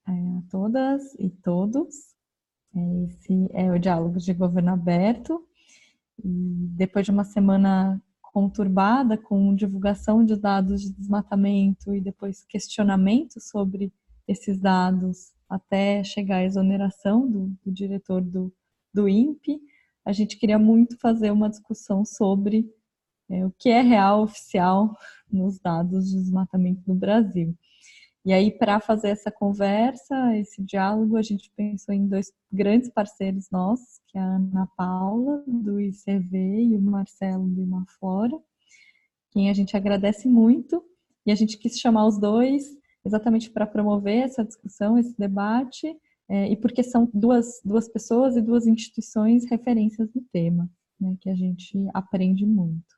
a todas e todos. Esse é o Diálogo de Governo Aberto. E depois de uma semana conturbada com divulgação de dados de desmatamento e depois questionamento sobre esses dados até chegar à exoneração do diretor do INPE, a gente queria muito fazer uma discussão sobre o que é real, oficial nos dados de desmatamento no Brasil. E aí, para fazer essa conversa, esse diálogo, a gente pensou em dois grandes parceiros nossos, que é a Ana Paula, do ICV, e o Marcelo, do Imaflora, quem a gente agradece muito. E a gente quis chamar os dois exatamente para promover essa discussão, esse debate, e porque são duas pessoas e duas instituições referências no tema, né, que a gente aprende muito.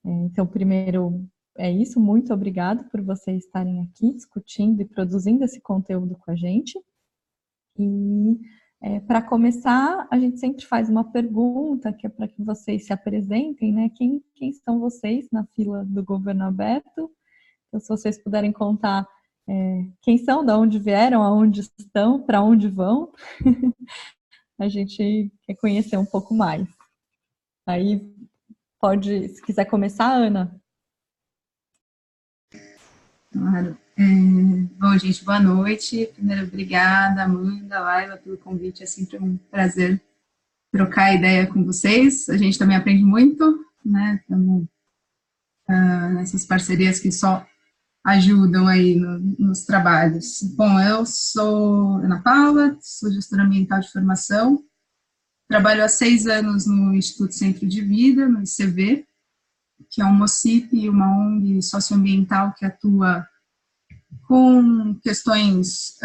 Então, primeiro, é isso. Muito obrigado por vocês estarem aqui discutindo e produzindo esse conteúdo com a gente. E para começar, a gente sempre faz uma pergunta que é para que vocês se apresentem, né? Quem são vocês na fila do Governo Aberto? Então, se vocês puderem contar quem são, de onde vieram, aonde estão, para onde vão, a gente quer conhecer um pouco mais. Aí pode, se quiser começar, Ana. Claro. Bom, gente, boa noite. Primeiro, obrigada, Amanda, Laila, pelo convite. É sempre um prazer trocar ideia com vocês. A gente também aprende muito, né? Estamos nessas parcerias que só ajudam aí nos trabalhos. Bom, eu sou Ana Paula, sou gestora ambiental de formação. Trabalho há 6 anos no Instituto Centro de Vida, no ICV, que é um MOCIP, uma ONG socioambiental que atua com questões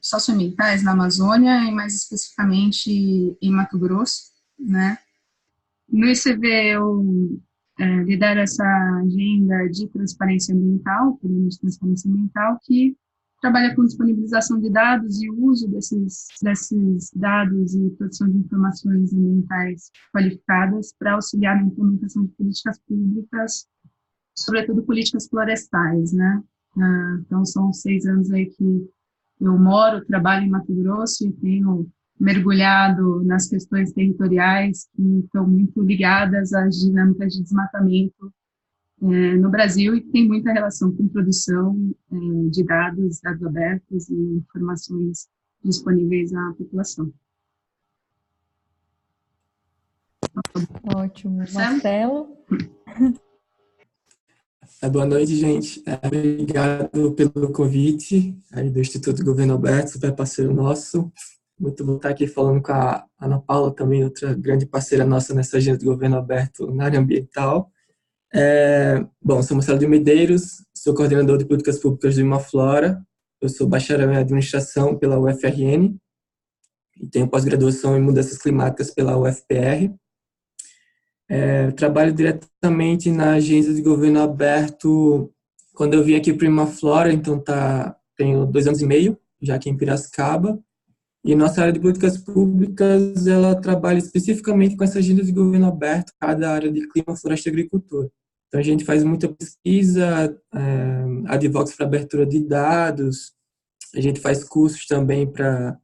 socioambientais na Amazônia e mais especificamente em Mato Grosso, né? No ICV eu lidero essa agenda de transparência ambiental, programa de transparência ambiental, que trabalha com disponibilização de dados e uso desses dados e produção de informações ambientais qualificadas para auxiliar na implementação de políticas públicas, sobretudo políticas florestais, né? Então, são 6 anos aí que eu moro, trabalho em Mato Grosso e tenho mergulhado nas questões territoriais que estão muito ligadas às dinâmicas de desmatamento no Brasil e que tem muita relação com produção de dados abertos e informações disponíveis à população. Ótimo. Marcelo? Boa noite, gente. Obrigado pelo convite aí do Instituto Governo Aberto, super parceiro nosso. Muito bom estar aqui falando com a Ana Paula, também outra grande parceira nossa nessa agenda do Governo Aberto na área ambiental. Bom, sou Marcelo de Medeiros, sou coordenador de políticas públicas do Imaflora. Eu sou bacharel em administração pela UFRN e tenho pós-graduação em mudanças climáticas pela UFPR. Trabalho diretamente na agência de governo aberto quando eu vim aqui para o Imaflora, então tenho 2 anos e meio, já aqui em Piracicaba, e nossa área de políticas públicas, ela trabalha especificamente com essa agenda de governo aberto, cada área de clima, floresta e agricultura. Então a gente faz muita pesquisa, advoga para abertura de dados, a gente faz cursos também para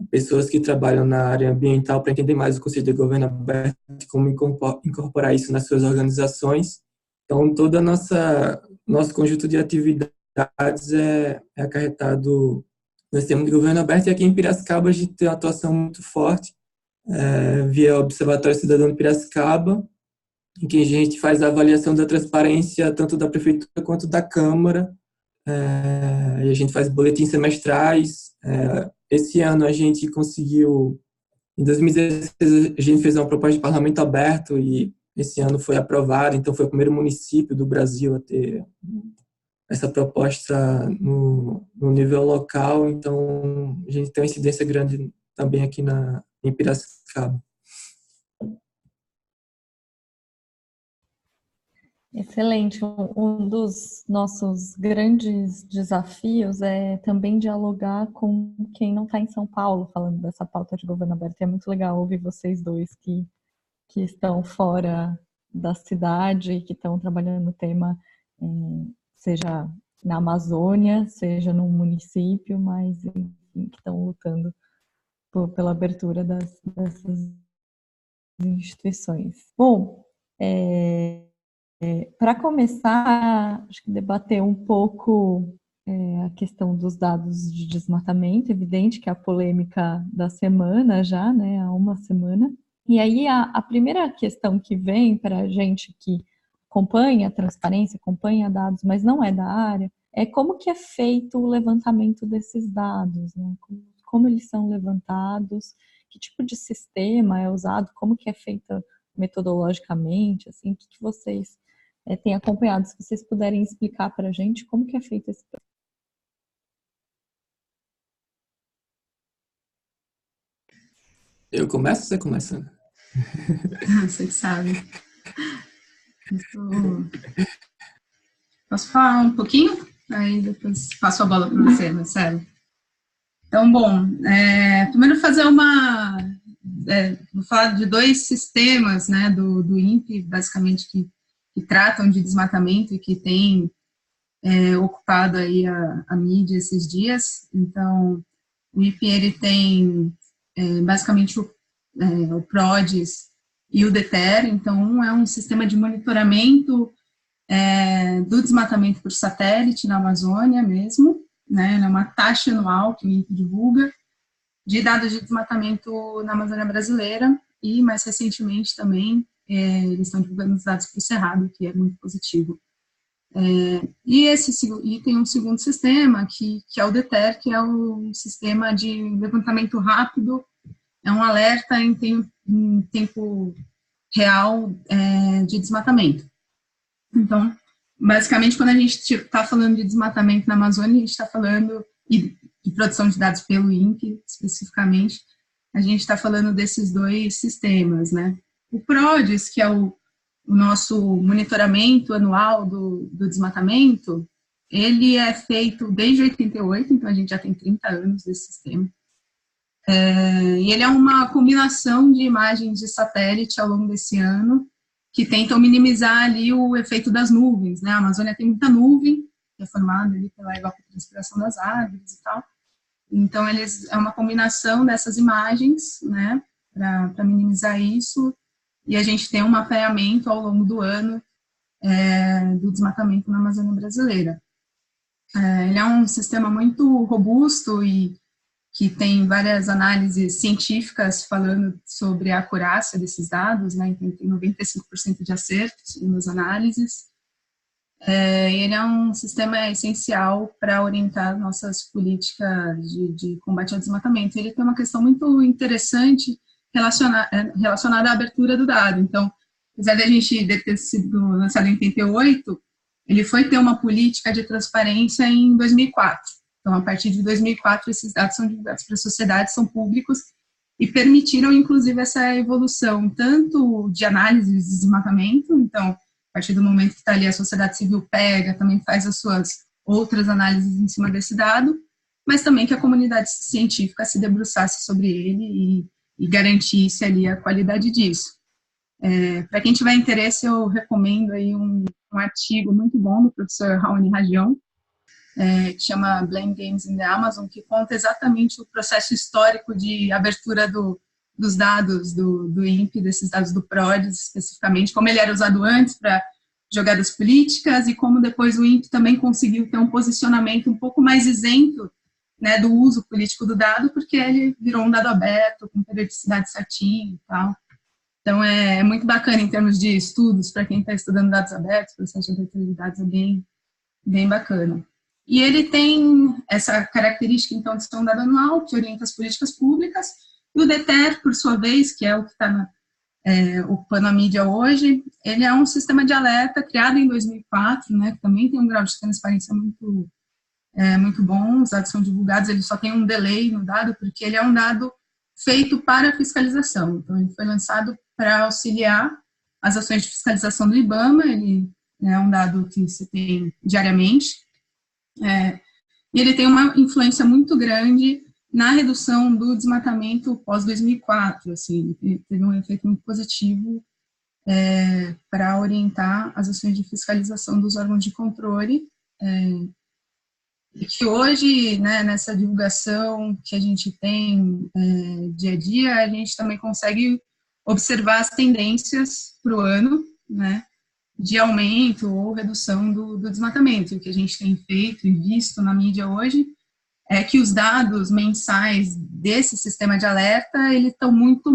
pessoas que trabalham na área ambiental para entender mais o conceito de governo aberto e como incorporar isso nas suas organizações. Então, todo nosso conjunto de atividades é acarretado no sistema de governo aberto, e aqui em Piracicaba a gente tem uma atuação muito forte via Observatório Cidadão de Piracicaba, em que a gente faz a avaliação da transparência tanto da Prefeitura quanto da Câmara, e a gente faz boletins semestrais. Esse ano a gente conseguiu, em 2016, a gente fez uma proposta de parlamento aberto e esse ano foi aprovado, então foi o primeiro município do Brasil a ter essa proposta no nível local, então a gente tem uma incidência grande também aqui em Piracicaba. Excelente. Um dos nossos grandes desafios é também dialogar com quem não está em São Paulo, falando dessa pauta de governo aberto. É muito legal ouvir vocês dois que estão fora da cidade e que estão trabalhando no tema, seja na Amazônia, seja num município, mas enfim, que estão lutando pela abertura dessas instituições. Bom, para começar, acho que debater um pouco a questão dos dados de desmatamento, evidente que é a polêmica da semana já, né, há uma semana. E aí a primeira questão que vem para a gente que acompanha a transparência, acompanha dados, mas não é da área, é como que é feito o levantamento desses dados, né? Como eles são levantados, que tipo de sistema é usado, como que é feita metodologicamente, assim, o que vocês têm acompanhado, se vocês puderem explicar para a gente como que é feito esse processo. Eu começo ou você começa? Você que sabe. Posso falar um pouquinho? Aí depois passo a bola para você, Marcelo. Então, bom, primeiro fazer vou falar de dois sistemas, né, do INPE, basicamente, que tratam de desmatamento e que têm ocupado aí a mídia esses dias. Então, o INPE, ele tem basicamente o PRODES e o DETER. Então, um é um sistema de monitoramento do desmatamento por satélite na Amazônia mesmo, né, é uma taxa anual que o INPE divulga, de dados de desmatamento na Amazônia brasileira, e mais recentemente também eles estão divulgando os dados para o Cerrado, que é muito positivo. E tem um segundo sistema, que é o DETER, que é o sistema de levantamento rápido, é um alerta em tempo real de desmatamento. Então, basicamente, quando a gente está falando de desmatamento na Amazônia, a gente está falando de produção de dados pelo INPE, especificamente, a gente está falando desses dois sistemas, né? O PRODES, que é o nosso monitoramento anual do desmatamento, ele é feito desde 88, então a gente já tem 30 anos desse sistema. E ele é uma combinação de imagens de satélite ao longo desse ano, que tentam minimizar ali o efeito das nuvens, né? A Amazônia tem muita nuvem, que é formada ali pela evapotranspiração das árvores e tal. Então, é uma combinação dessas imagens, né, para minimizar isso, e a gente tem um mapeamento ao longo do ano do desmatamento na Amazônia brasileira. Ele é um sistema muito robusto e que tem várias análises científicas falando sobre a acurácia desses dados, né, então tem 95% de acerto nas análises. Ele é um sistema essencial para orientar nossas políticas de combate ao desmatamento. Ele tem uma questão muito interessante relacionada à abertura do dado. Então, apesar de a gente ter sido lançado em 88, ele foi ter uma política de transparência em 2004. Então, a partir de 2004, esses dados são divulgados para a sociedade, são públicos e permitiram, inclusive, essa evolução tanto de análise de desmatamento. Então, a partir do momento que está ali a sociedade civil pega, também faz as suas outras análises em cima desse dado, mas também que a comunidade científica se debruçasse sobre ele e garantisse ali a qualidade disso. Para quem tiver interesse, eu recomendo aí um artigo muito bom do professor Raoni Ragião, que chama Blame Games in the Amazon, que conta exatamente o processo histórico de abertura dos dados do INPE, desses dados do PRODES especificamente, como ele era usado antes para jogadas políticas e como depois o INPE também conseguiu ter um posicionamento um pouco mais isento, né, do uso político do dado, porque ele virou um dado aberto, com periodicidade certinha e tal. Então, é muito bacana em termos de estudos, para quem está estudando dados abertos, processo de abertura de dados é bem bacana. E ele tem essa característica, então, de ser um dado anual, que orienta as políticas públicas, e o DETER, por sua vez, que é o que está ocupando a mídia hoje, ele é um sistema de alerta criado em 2004, né, que também tem um grau de transparência muito bom, os dados são divulgados, ele só tem um delay no dado, porque ele é um dado feito para fiscalização. Então, ele foi lançado para auxiliar as ações de fiscalização do IBAMA, ele é um dado que se tem diariamente, e ele tem uma influência muito grande na redução do desmatamento pós-2004, assim, teve um efeito muito positivo para orientar as ações de fiscalização dos órgãos de controle, E que hoje, né, nessa divulgação que a gente tem dia a dia, a gente também consegue observar as tendências para o ano, né, de aumento ou redução do desmatamento. O que a gente tem feito e visto na mídia hoje é que os dados mensais desse sistema de alerta, eles estão muito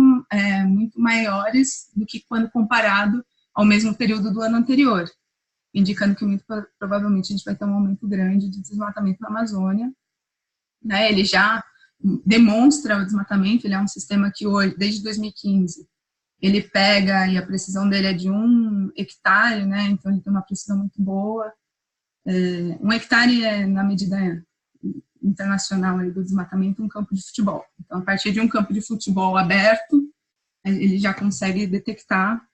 maiores do que quando comparado ao mesmo período do ano anterior, indicando que muito provavelmente a gente vai ter um aumento grande de desmatamento na Amazônia. Né? Ele já demonstra o desmatamento, ele é um sistema que hoje, desde 2015, ele pega, e a precisão dele é de 1 hectare, né? Então ele tem uma precisão muito boa. 1 hectare é, na medida internacional aí do desmatamento, um campo de futebol. Então, a partir de um campo de futebol aberto, ele já consegue detectar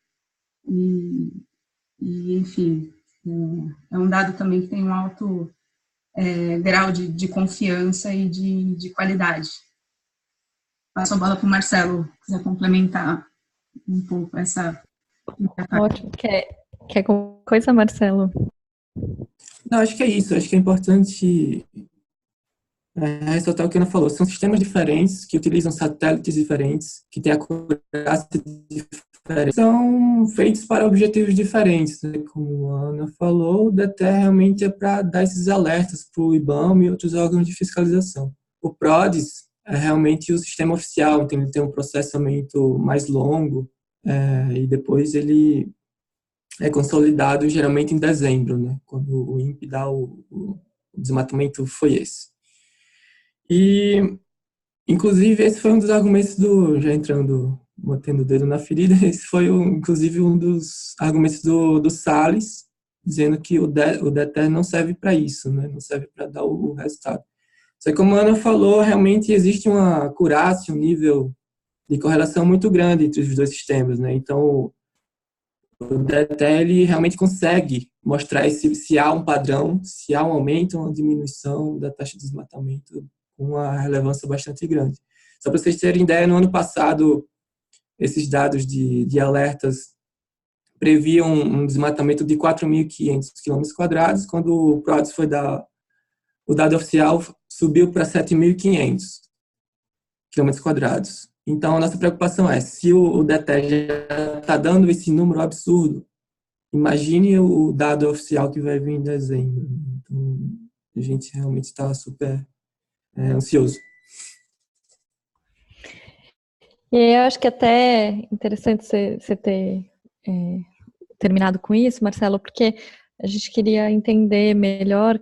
e enfim, é um dado também que tem um alto grau de confiança e de qualidade. Passo a bola para o Marcelo, se quiser complementar um pouco essa... Ótimo. Quer alguma coisa, Marcelo? Não, acho que é isso. Acho que é importante ressaltar o que a Ana falou. São sistemas diferentes, que utilizam satélites diferentes, que têm acurácia diferente. São feitos para objetivos diferentes, né? Como a Ana falou, o DETER realmente é para dar esses alertas para o IBAMA e outros órgãos de fiscalização. O PRODES é realmente o sistema oficial, então ele tem um processamento mais longo, e depois ele é consolidado geralmente em dezembro, né? Quando o INPE dá o desmatamento foi esse. E, inclusive, esse foi um dos argumentos já entrando, botando o dedo na ferida, esse foi, inclusive, um dos argumentos do Salles, dizendo que o DETER não serve para isso, né? Não serve para dar o resultado. Só que, como a Ana falou, realmente existe uma acurácia, um nível de correlação muito grande entre os dois sistemas, né? Então, o DETER ele realmente consegue mostrar se há um padrão, se há um aumento ou uma diminuição da taxa de desmatamento com uma relevância bastante grande. Só para vocês terem ideia, no ano passado, esses dados de alertas previam um desmatamento de 4.500 km², quando o PRODES foi dar o dado oficial, subiu para 7.500 km². Então, a nossa preocupação é, se o DETER já está dando esse número absurdo, imagine o dado oficial que vai vir em dezembro. Então, a gente realmente está super ansioso. E eu acho que até interessante você ter terminado com isso, Marcelo, porque a gente queria entender melhor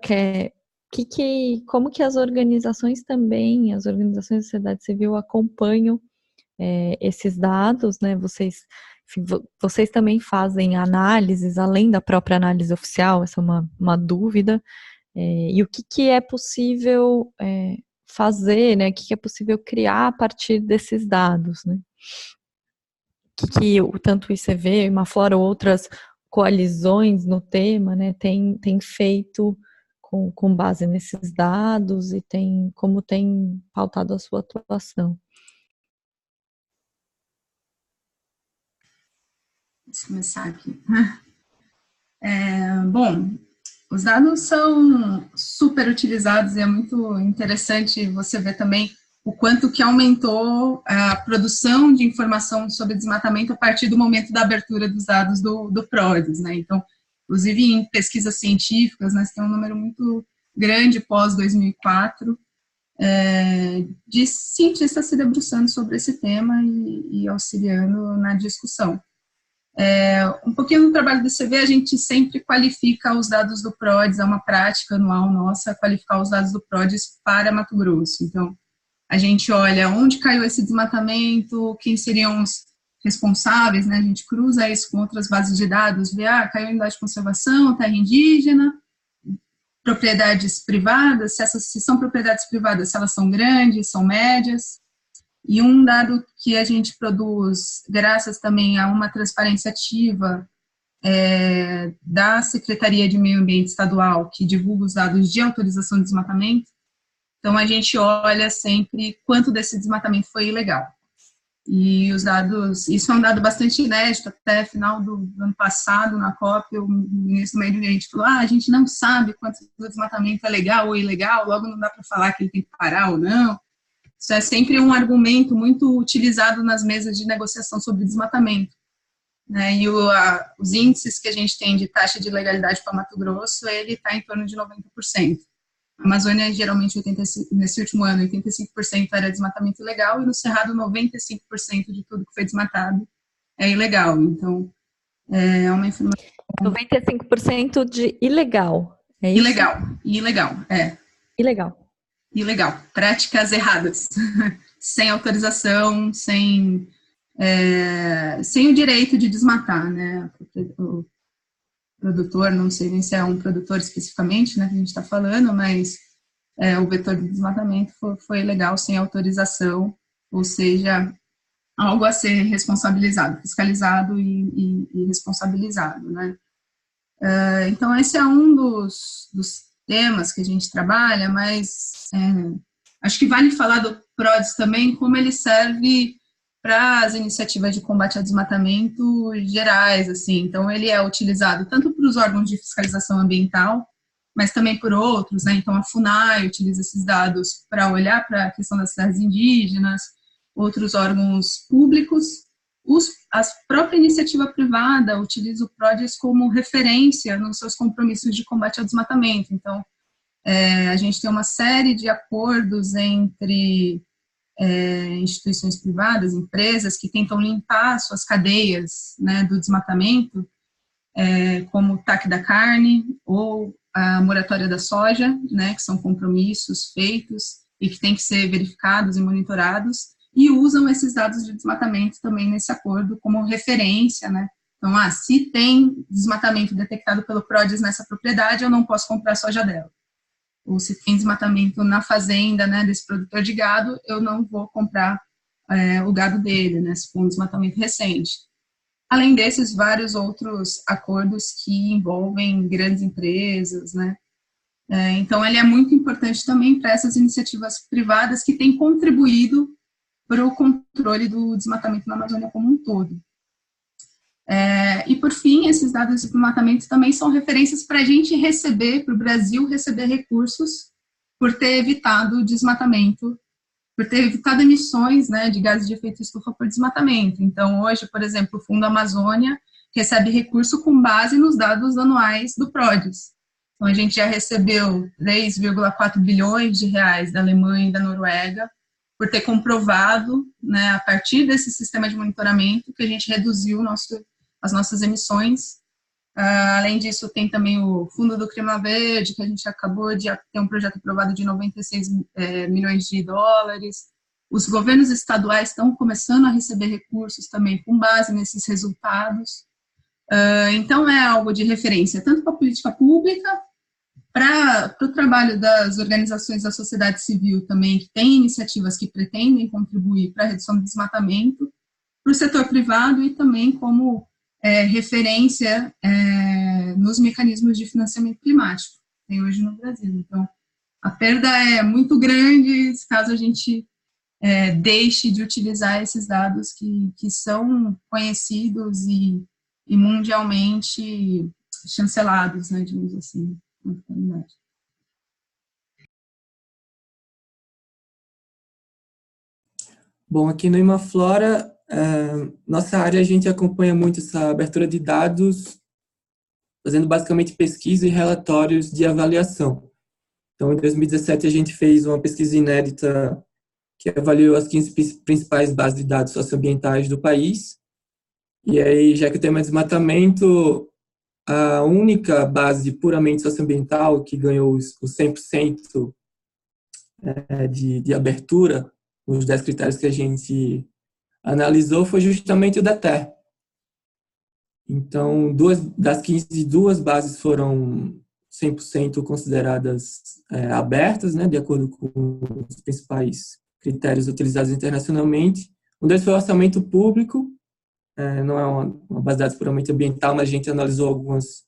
como que as organizações também, as organizações da sociedade civil acompanham esses dados, né? Vocês também fazem análises, além da própria análise oficial, essa é uma dúvida, e o que é possível fazer, né? O que é possível criar a partir desses dados, né? Que tanto o ICV, Imaflora ou outras coalizões no tema, né, tem feito com base nesses dados e como tem pautado a sua atuação. Deixa eu começar aqui. Bom, os dados são super utilizados e é muito interessante você ver também o quanto que aumentou a produção de informação sobre desmatamento a partir do momento da abertura dos dados do PRODES, né? Então, inclusive em pesquisas científicas, nós temos um número muito grande pós-2004 de cientistas se debruçando sobre esse tema e auxiliando na discussão. Um pouquinho no trabalho do CV, a gente sempre qualifica os dados do PRODES, é uma prática anual nossa, qualificar os dados do PRODES para Mato Grosso. Então, a gente olha onde caiu esse desmatamento, quem seriam os responsáveis, né? A gente cruza isso com outras bases de dados, vê, caiu em unidade de conservação, terra indígena, propriedades privadas, se são propriedades privadas, se elas são grandes, são médias. E um dado que a gente produz, graças também a uma transparência ativa da Secretaria de Meio Ambiente Estadual, que divulga os dados de autorização de desmatamento, então a gente olha sempre quanto desse desmatamento foi ilegal. E os dados, isso é um dado bastante inédito, até final do ano passado, na COP, o ministro do Meio Ambiente falou, a gente não sabe quanto o desmatamento é legal ou ilegal, logo não dá para falar que ele tem que parar ou não. Isso é sempre um argumento muito utilizado nas mesas de negociação sobre desmatamento, né? E os índices que a gente tem de taxa de legalidade para Mato Grosso, ele está em torno de 90%. A Amazônia, geralmente, nesse último ano, 85% era desmatamento ilegal, e no Cerrado, 95% de tudo que foi desmatado é ilegal. Então, é uma informação... 95% de ilegal, é isso? Ilegal. Ilegal. Práticas erradas. Sem autorização, sem o direito de desmatar, né? O produtor, não sei nem se é um produtor especificamente, né, que a gente está falando, mas o vetor de desmatamento foi ilegal, sem autorização, ou seja, algo a ser responsabilizado, fiscalizado e responsabilizado, né. Então, esse é um dos temas que a gente trabalha, mas acho que vale falar do PRODES também, como ele serve para as iniciativas de combate ao desmatamento gerais, assim. Então, ele é utilizado tanto para os órgãos de fiscalização ambiental, mas também por outros, né? Então, a FUNAI utiliza esses dados para olhar para a questão das terras indígenas, outros órgãos públicos, a própria iniciativa privada utiliza o PRODES como referência nos seus compromissos de combate ao desmatamento. Então, a gente tem uma série de acordos entre instituições privadas, empresas que tentam limpar suas cadeias, né, do desmatamento, como o TAC da carne ou a moratória da soja, né, que são compromissos feitos e que têm que ser verificados e monitorados, e usam esses dados de desmatamento também nesse acordo como referência, né. Então, se tem desmatamento detectado pelo PRODES nessa propriedade, eu não posso comprar soja dela. Ou se tem desmatamento na fazenda, né, desse produtor de gado, eu não vou comprar o gado dele, né, se for um desmatamento recente. Além desses, vários outros acordos que envolvem grandes empresas, né. Então, ele é muito importante também para essas iniciativas privadas que têm contribuído para o controle do desmatamento na Amazônia como um todo. E, por fim, esses dados de desmatamento também são referências para a gente receber, para o Brasil receber recursos por ter evitado o desmatamento, por ter evitado emissões, né, de gases de efeito estufa por desmatamento. Então, hoje, por exemplo, o Fundo Amazônia recebe recurso com base nos dados anuais do PRODES. Então, a gente já recebeu 3,4 bilhões de reais da Alemanha e da Noruega por ter comprovado, né, a partir desse sistema de monitoramento, que a gente reduziu as nossas emissões. Além disso, tem também o Fundo do Clima Verde, que a gente acabou de ter um projeto aprovado de 96 milhões de dólares. Os governos estaduais estão começando a receber recursos também com base nesses resultados. Então, é algo de referência tanto para a política pública, para o trabalho das organizações da sociedade civil também, que têm iniciativas que pretendem contribuir para a redução do desmatamento, para o setor privado e também como referência nos mecanismos de financiamento climático que tem hoje no Brasil. Então, a perda é muito grande caso a gente deixe de utilizar esses dados que são conhecidos e mundialmente chancelados, né, digamos assim, na atualidade. Bom, aqui no Imaflora, nossa área, a gente acompanha muito essa abertura de dados, fazendo basicamente pesquisa e relatórios de avaliação. Então, em 2017, a gente fez uma pesquisa inédita que avaliou as 15 principais bases de dados socioambientais do país. E aí, já que o tema é desmatamento, a única base puramente socioambiental que ganhou os 100% de abertura, os 10 critérios que a gente analisou, foi justamente o DETER. Então, das 15, duas bases foram 100% consideradas abertas, né, de acordo com os principais critérios utilizados internacionalmente. Um deles foi o orçamento público, não é uma base de dados puramente ambiental, mas a gente analisou algumas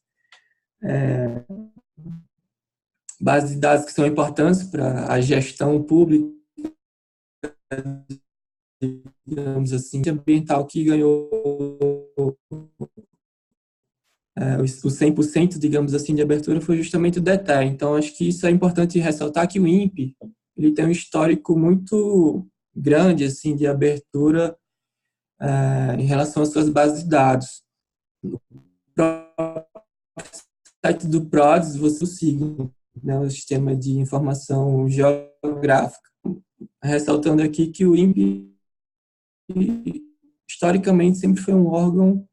bases de dados que são importantes para a gestão pública digamos assim, ambiental que ganhou o 100%, digamos assim, de abertura foi justamente o DETER. Então, acho que isso é importante ressaltar que o INPE, ele tem um histórico muito grande, assim, de abertura em relação às suas bases de dados. No site do PRODES, você consiga, né, o Sistema de Informação Geográfica. Ressaltando aqui que o INPE, historicamente, sempre foi um órgão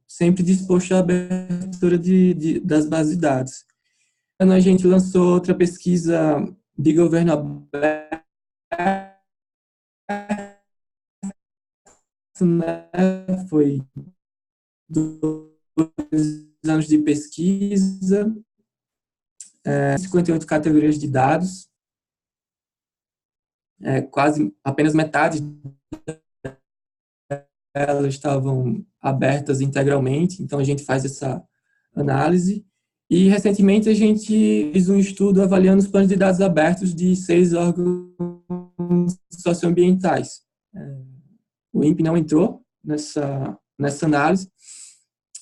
sempre disposto à abertura das bases de dados. Quando a gente lançou outra pesquisa de governo aberto, né, foi 2 anos de pesquisa, 58 categorias de dados, quase apenas metade elas estavam abertas integralmente, então a gente faz essa análise. E, recentemente, a gente fez um estudo avaliando os planos de dados abertos de 6 órgãos socioambientais. O INPE não entrou nessa análise,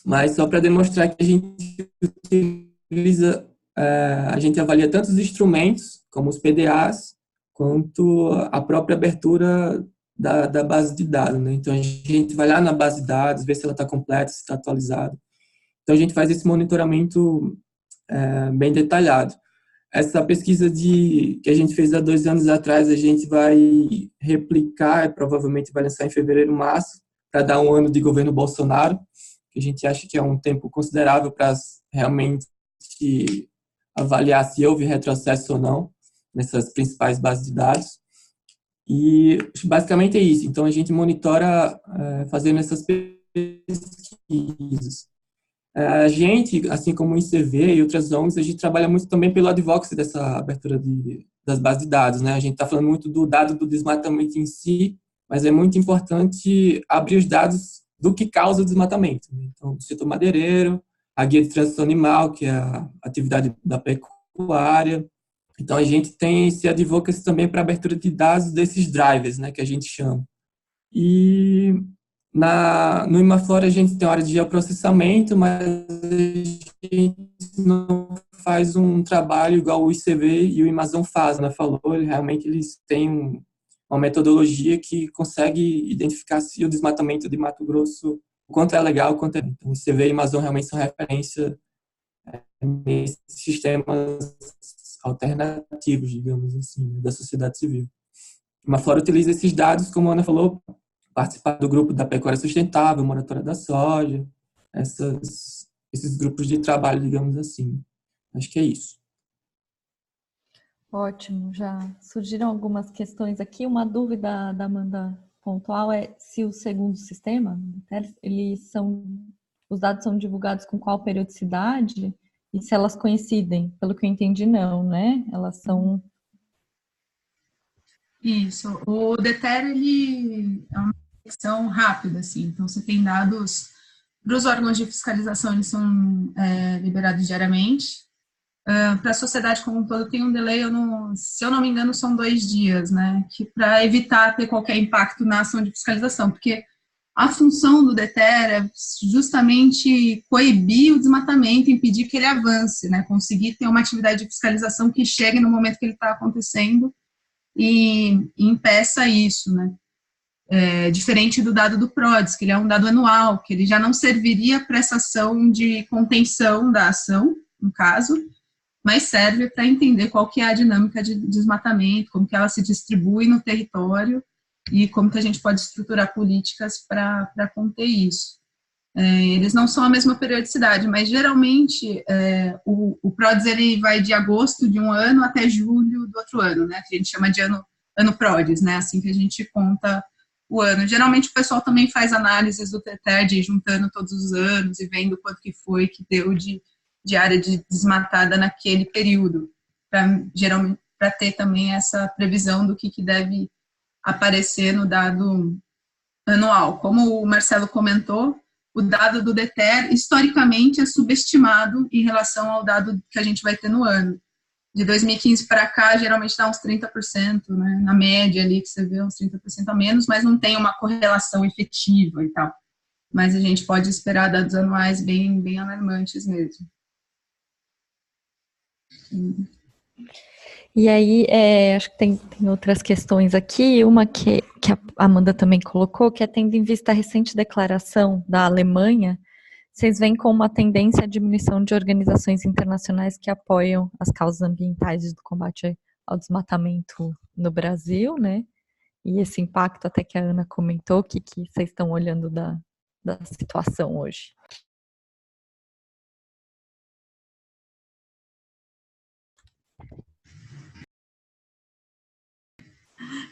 mas só para demonstrar que a gente utiliza, a gente avalia tanto os instrumentos, como os PDAs, quanto a própria abertura da base de dados, né? Então, a gente vai lá na base de dados, ver se ela está completa, se está atualizada. Então, a gente faz esse monitoramento bem detalhado. Essa pesquisa que a gente fez há 2 anos atrás, a gente vai replicar, provavelmente vai lançar em fevereiro, março, para dar 1 ano de governo Bolsonaro, que a gente acha que é um tempo considerável para realmente avaliar se houve retrocesso ou não nessas principais bases de dados. E basicamente é isso. Então, a gente monitora fazendo essas pesquisas. A gente, assim como o ICV e outras ONGs, a gente trabalha muito também pelo advocacy dessa abertura das bases de dados, né? A gente está falando muito do dado do desmatamento em si, mas é muito importante abrir os dados do que causa o desmatamento. Então, o setor madeireiro, a guia de transição animal, que é a atividade da pecuária. Então, a gente tem esse advocacy também para abertura de dados desses drivers, né, que a gente chama. E no Imaflora a gente tem hora de geoprocessamento, mas a gente não faz um trabalho igual o ICV e o Amazon faz, né? Realmente eles têm uma metodologia que consegue identificar se o desmatamento de Mato Grosso, o quanto é legal, o quanto é. Então, o ICV e o Amazon realmente são referência nesses sistemas alternativos, digamos assim, da sociedade civil. O Imaflora utiliza esses dados, como a Ana falou, participar do grupo da pecuária sustentável, moratória da soja, esses grupos de trabalho, digamos assim. Acho que é isso. Ótimo, já surgiram algumas questões aqui. Uma dúvida da Amanda pontual é se o segundo sistema, os dados são divulgados com qual periodicidade e se elas coincidem. Pelo que eu entendi, não, né? Elas são... Isso. O DETER, ele é uma detecção rápida, assim. Então, você tem dados para os órgãos de fiscalização, eles são liberados diariamente. Para a sociedade como um todo, tem um delay, se eu não me engano, são 2 dias, né? Para evitar ter qualquer impacto na ação de fiscalização, porque a função do DETER é justamente coibir o desmatamento, impedir que ele avance, né? Conseguir ter uma atividade de fiscalização que chegue no momento que ele está acontecendo e impeça isso, né? Diferente do dado do PRODES, que ele é um dado anual, que ele já não serviria para essa ação de contenção da ação, no caso, mas serve para entender qual que é a dinâmica de desmatamento, como que ela se distribui no território e como que a gente pode estruturar políticas para conter isso. Eles não são a mesma periodicidade, mas geralmente o PRODES ele vai de agosto de um ano até julho do outro ano, né? Que a gente chama de ano PRODES, né? Assim que a gente conta o ano. Geralmente o pessoal também faz análises do TETER, juntando todos os anos e vendo quanto que foi que deu de área desmatada naquele período, geralmente para ter também essa previsão do que deve aparecer no dado anual. Como o Marcelo comentou, o dado do DETER, historicamente, é subestimado em relação ao dado que a gente vai ter no ano. de 2015 para cá, geralmente dá uns 30%, né? Na média ali que você vê uns 30% a menos, mas não tem uma correlação efetiva e tal. Mas a gente pode esperar dados anuais bem, bem alarmantes mesmo. E aí, acho que tem outras questões aqui, uma que a Amanda também colocou, que é tendo em vista a recente declaração da Alemanha, vocês veem como uma tendência à diminuição de organizações internacionais que apoiam as causas ambientais do combate ao desmatamento no Brasil, né? E esse impacto até que a Ana comentou, que vocês estão olhando da situação hoje.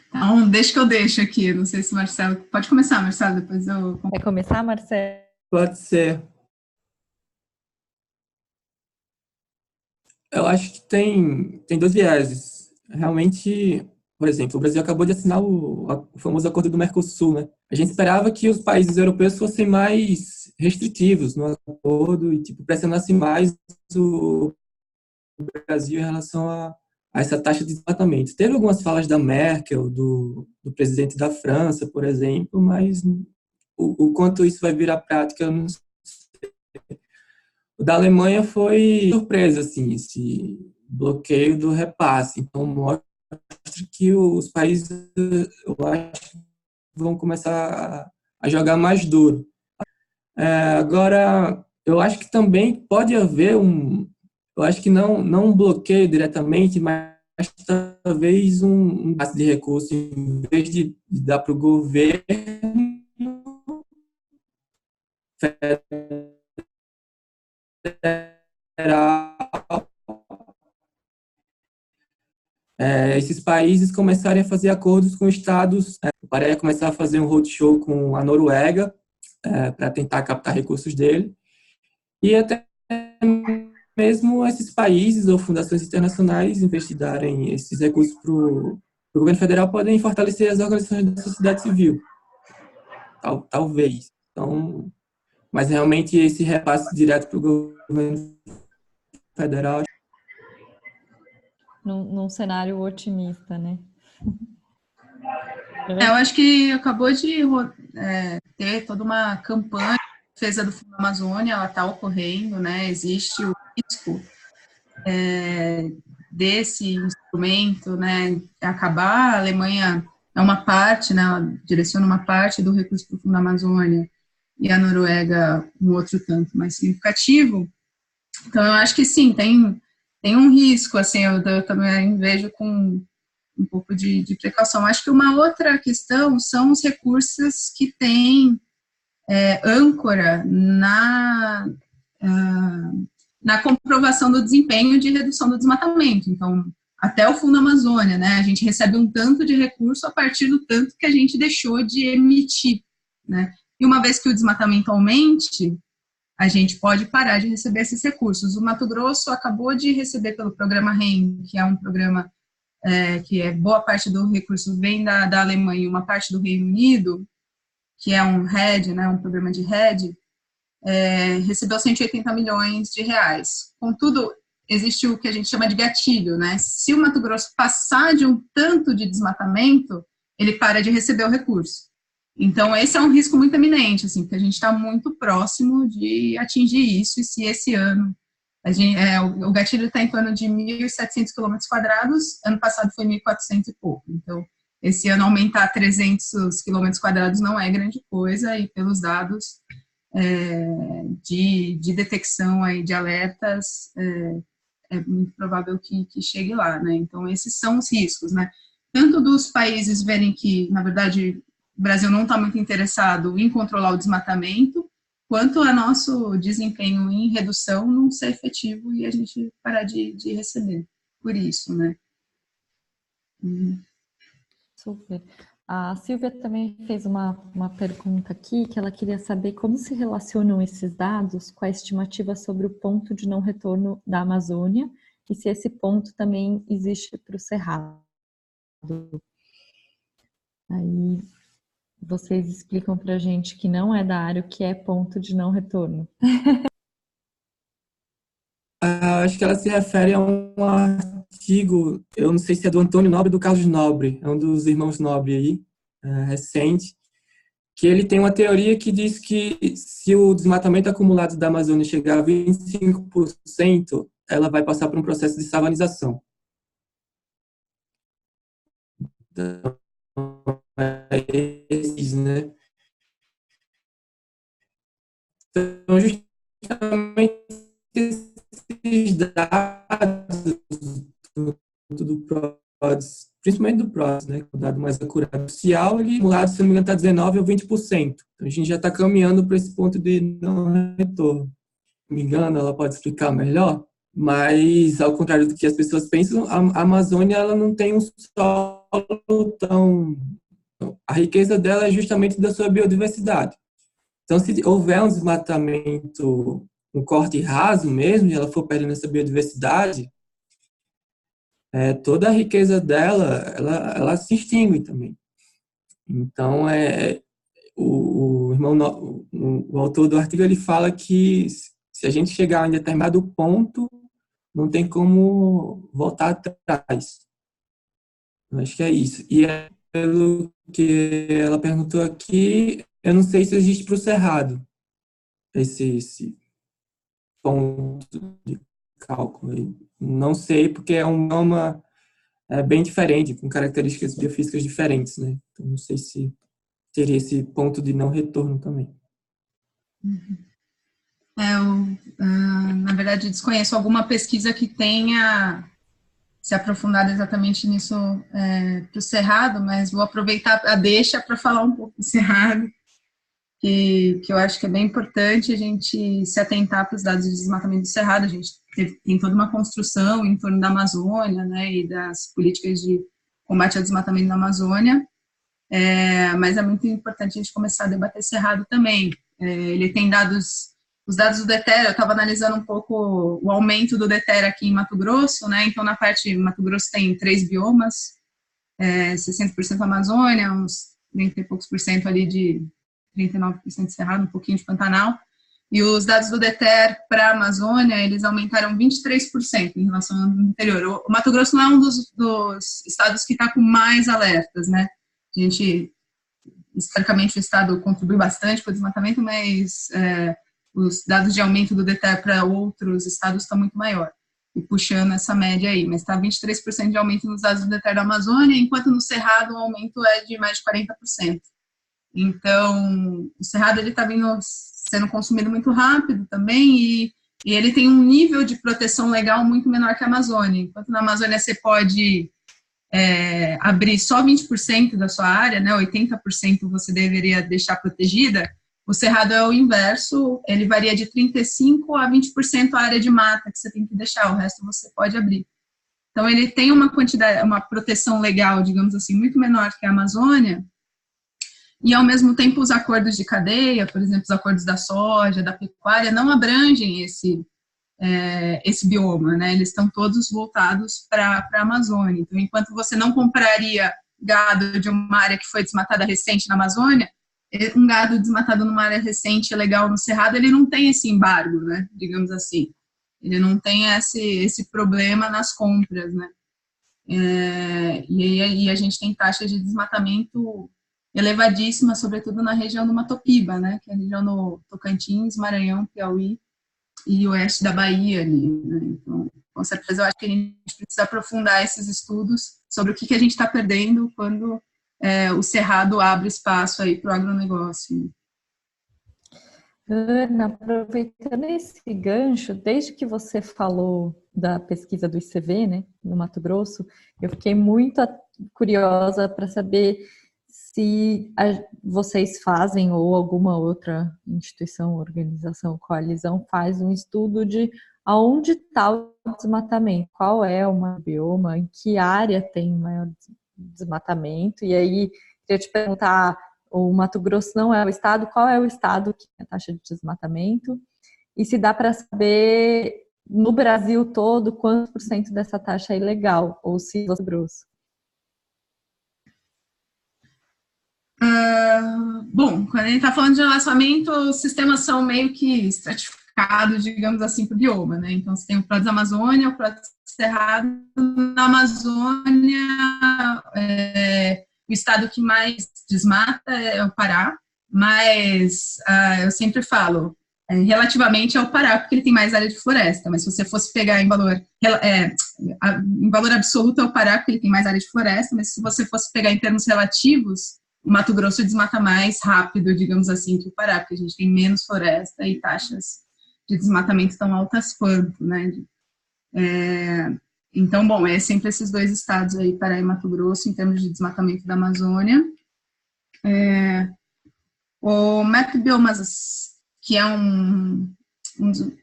Então, deixa que eu deixo aqui, não sei se o Marcelo... Pode começar, Marcelo, depois eu... Quer começar, Marcelo? Pode ser. Eu acho que tem dois vieses. Realmente, por exemplo, o Brasil acabou de assinar o famoso acordo do Mercosul, né? A gente esperava que os países europeus fossem mais restritivos no acordo e, tipo, pressionassem mais o Brasil em relação a essa taxa de desmatamento. Teve algumas falas da Merkel, do presidente da França, por exemplo, mas o quanto isso vai virar prática, eu não sei. O da Alemanha foi surpresa, assim, esse bloqueio do repasse. Então, mostra que os países, eu acho, vão começar a jogar mais duro. Agora, eu acho que também pode haver eu acho que não um bloqueio diretamente, mas talvez um passe de recurso, em vez de dar para o governo federal, esses países começarem a fazer acordos com estados. O Pará ia começar a fazer um roadshow com a Noruega para tentar captar recursos dele. E até mesmo esses países ou fundações internacionais, em vez de darem esses recursos para o governo federal, podem fortalecer as organizações da sociedade civil. Talvez. Então, mas realmente esse repasse direto para o governo federal. Num cenário otimista, né? Eu acho que acabou de ter toda uma campanha de defesa do Fundo Amazônia, ela está ocorrendo, né? Existe o risco desse instrumento, né? Acabar, a Alemanha é uma parte, né? Ela direciona uma parte do recurso para o Fundo Amazônia e a Noruega um outro tanto mais significativo. Então, eu acho que sim, tem um risco, assim, eu também vejo com um pouco de precaução. Acho que uma outra questão são os recursos que têm âncora na comprovação do desempenho de redução do desmatamento. Então, até o Fundo Amazônia, né, a gente recebe um tanto de recurso a partir do tanto que a gente deixou de emitir, né? E uma vez que o desmatamento aumente, a gente pode parar de receber esses recursos. O Mato Grosso acabou de receber pelo programa REN, que é um programa que boa parte do recurso vem da Alemanha e uma parte do Reino Unido, que é um RED, né, um programa de RED, recebeu 180 milhões de reais. Contudo, existe o que a gente chama de gatilho, né? Se o Mato Grosso passar de um tanto de desmatamento, ele para de receber o recurso. Então, esse é um risco muito eminente, assim, porque a gente está muito próximo de atingir isso, e se esse ano o gatilho está em torno de 1.700 km², ano passado foi 1.400 e pouco. Então, esse ano aumentar 300 km² não é grande coisa, e pelos dados de detecção aí de alertas, é muito provável que chegue lá, né? Então, esses são os riscos, né? Tanto dos países verem que, na verdade, o Brasil não está muito interessado em controlar o desmatamento, quanto a nosso desempenho em redução não ser efetivo e a gente parar de receber por isso, né? Super. A Silvia também fez uma pergunta aqui, que ela queria saber como se relacionam esses dados com a estimativa sobre o ponto de não retorno da Amazônia e se esse ponto também existe para o Cerrado. Aí vocês explicam para a gente que não é da área o que é ponto de não retorno. acho que ela se refere a um artigo, eu não sei se é do Antônio Nobre ou do Carlos Nobre, é um dos irmãos Nobre aí, recente, que ele tem uma teoria que diz que se o desmatamento acumulado da Amazônia chegar a 25%, ela vai passar por um processo de savanização. Então, né? Então, justamente esses dados do PRODES, principalmente do PRODES, né, o dado mais acurado social, ele, acumulado, se não me engano, está 19% ou 20%. Então, a gente já está caminhando para esse ponto de não retorno. Se não me engano, ela pode explicar melhor, mas, ao contrário do que as pessoas pensam, a Amazônia ela não tem um solo tão... A riqueza dela é justamente da sua biodiversidade. Então, se houver um desmatamento, um corte raso mesmo, e ela for perdendo essa biodiversidade, toda a riqueza dela, ela se extingue também. Então, o irmão, o autor do artigo, ele fala que se a gente chegar a um determinado ponto, não tem como voltar atrás. Eu acho que é isso. E pelo que ela perguntou aqui, eu não sei se existe para o Cerrado esse ponto de cálculo. Não sei, porque é um bioma bem diferente, com características biofísicas diferentes, né? Então, não sei se teria esse ponto de não retorno também. Na verdade, desconheço alguma pesquisa que tenha se aprofundado exatamente nisso para o Cerrado, mas vou aproveitar a deixa para falar um pouco do Cerrado, que eu acho que é bem importante a gente se atentar para os dados de desmatamento do Cerrado. A gente tem toda uma construção em torno da Amazônia, né, e das políticas de combate ao desmatamento da Amazônia, mas é muito importante a gente começar a debater Cerrado também. Ele tem dados, os dados do DETER, eu estava analisando um pouco o aumento do DETER aqui em Mato Grosso, né, então na parte, Mato Grosso tem 3 biomas, 60% Amazônia, uns 30 e poucos por cento ali de 39% de Cerrado, um pouquinho de Pantanal, e os dados do DETER para a Amazônia, eles aumentaram 23% em relação ao anterior. O Mato Grosso não é um dos estados que está com mais alertas, né? A gente, historicamente, o estado contribui bastante para o desmatamento, mas os dados de aumento do DETER para outros estados estão muito maior, e puxando essa média aí, mas está 23% de aumento nos dados do DETER da Amazônia, enquanto no Cerrado o aumento é de mais de 40%. Então, o Cerrado está sendo consumido muito rápido também, e ele tem um nível de proteção legal muito menor que a Amazônia. Enquanto na Amazônia você pode abrir só 20% da sua área, né, 80% você deveria deixar protegida, o Cerrado é o inverso, ele varia de 35% a 20% a área de mata que você tem que deixar, o resto você pode abrir. Então, ele tem uma proteção legal, digamos assim, muito menor que a Amazônia, e, ao mesmo tempo, os acordos de cadeia, por exemplo, os acordos da soja, da pecuária, não abrangem esse bioma, né? Eles estão todos voltados para a Amazônia. Então, enquanto você não compraria gado de uma área que foi desmatada recente na Amazônia, um gado desmatado numa área recente legal no Cerrado, ele não tem esse embargo, né? Digamos assim. Ele não tem esse problema nas compras, né? E a gente tem taxas de desmatamento elevadíssimas, sobretudo na região do Matopiba, né, que é a região do Tocantins, Maranhão, Piauí e oeste da Bahia ali, né? Então, com certeza eu acho que a gente precisa aprofundar esses estudos sobre o que a gente está perdendo quando o Cerrado abre espaço aí para o agronegócio. Ana, aproveitando esse gancho, desde que você falou da pesquisa do ICV, né, no Mato Grosso, eu fiquei muito curiosa para saber se vocês fazem ou alguma outra instituição, organização, coalizão faz um estudo de aonde está o desmatamento, qual é o maior bioma, em que área tem maior desmatamento, e aí queria te perguntar, o Mato Grosso não é o estado, qual é o estado que tem a taxa de desmatamento? E se dá para saber no Brasil todo quantos por cento dessa taxa é ilegal, ou se Mato Grosso? Bom, quando a gente está falando de relaxamento, os sistemas são meio que estratificados focados, digamos assim, para o bioma, né? Então, você tem o Prodes Amazônia, o Prodes Cerrado. Na Amazônia, o estado que mais desmata é o Pará, mas eu sempre falo, relativamente ao Pará, porque ele tem mais área de floresta, mas se você fosse pegar em valor absoluto é o Pará, porque ele tem mais área de floresta, mas se você fosse pegar em termos relativos, o Mato Grosso desmata mais rápido, digamos assim, que o Pará, porque a gente tem menos floresta e taxas de desmatamento tão altas quanto, né? Então, bom, é sempre esses dois estados aí, Pará e Mato Grosso, em termos de desmatamento da Amazônia. O Map Biomas, que é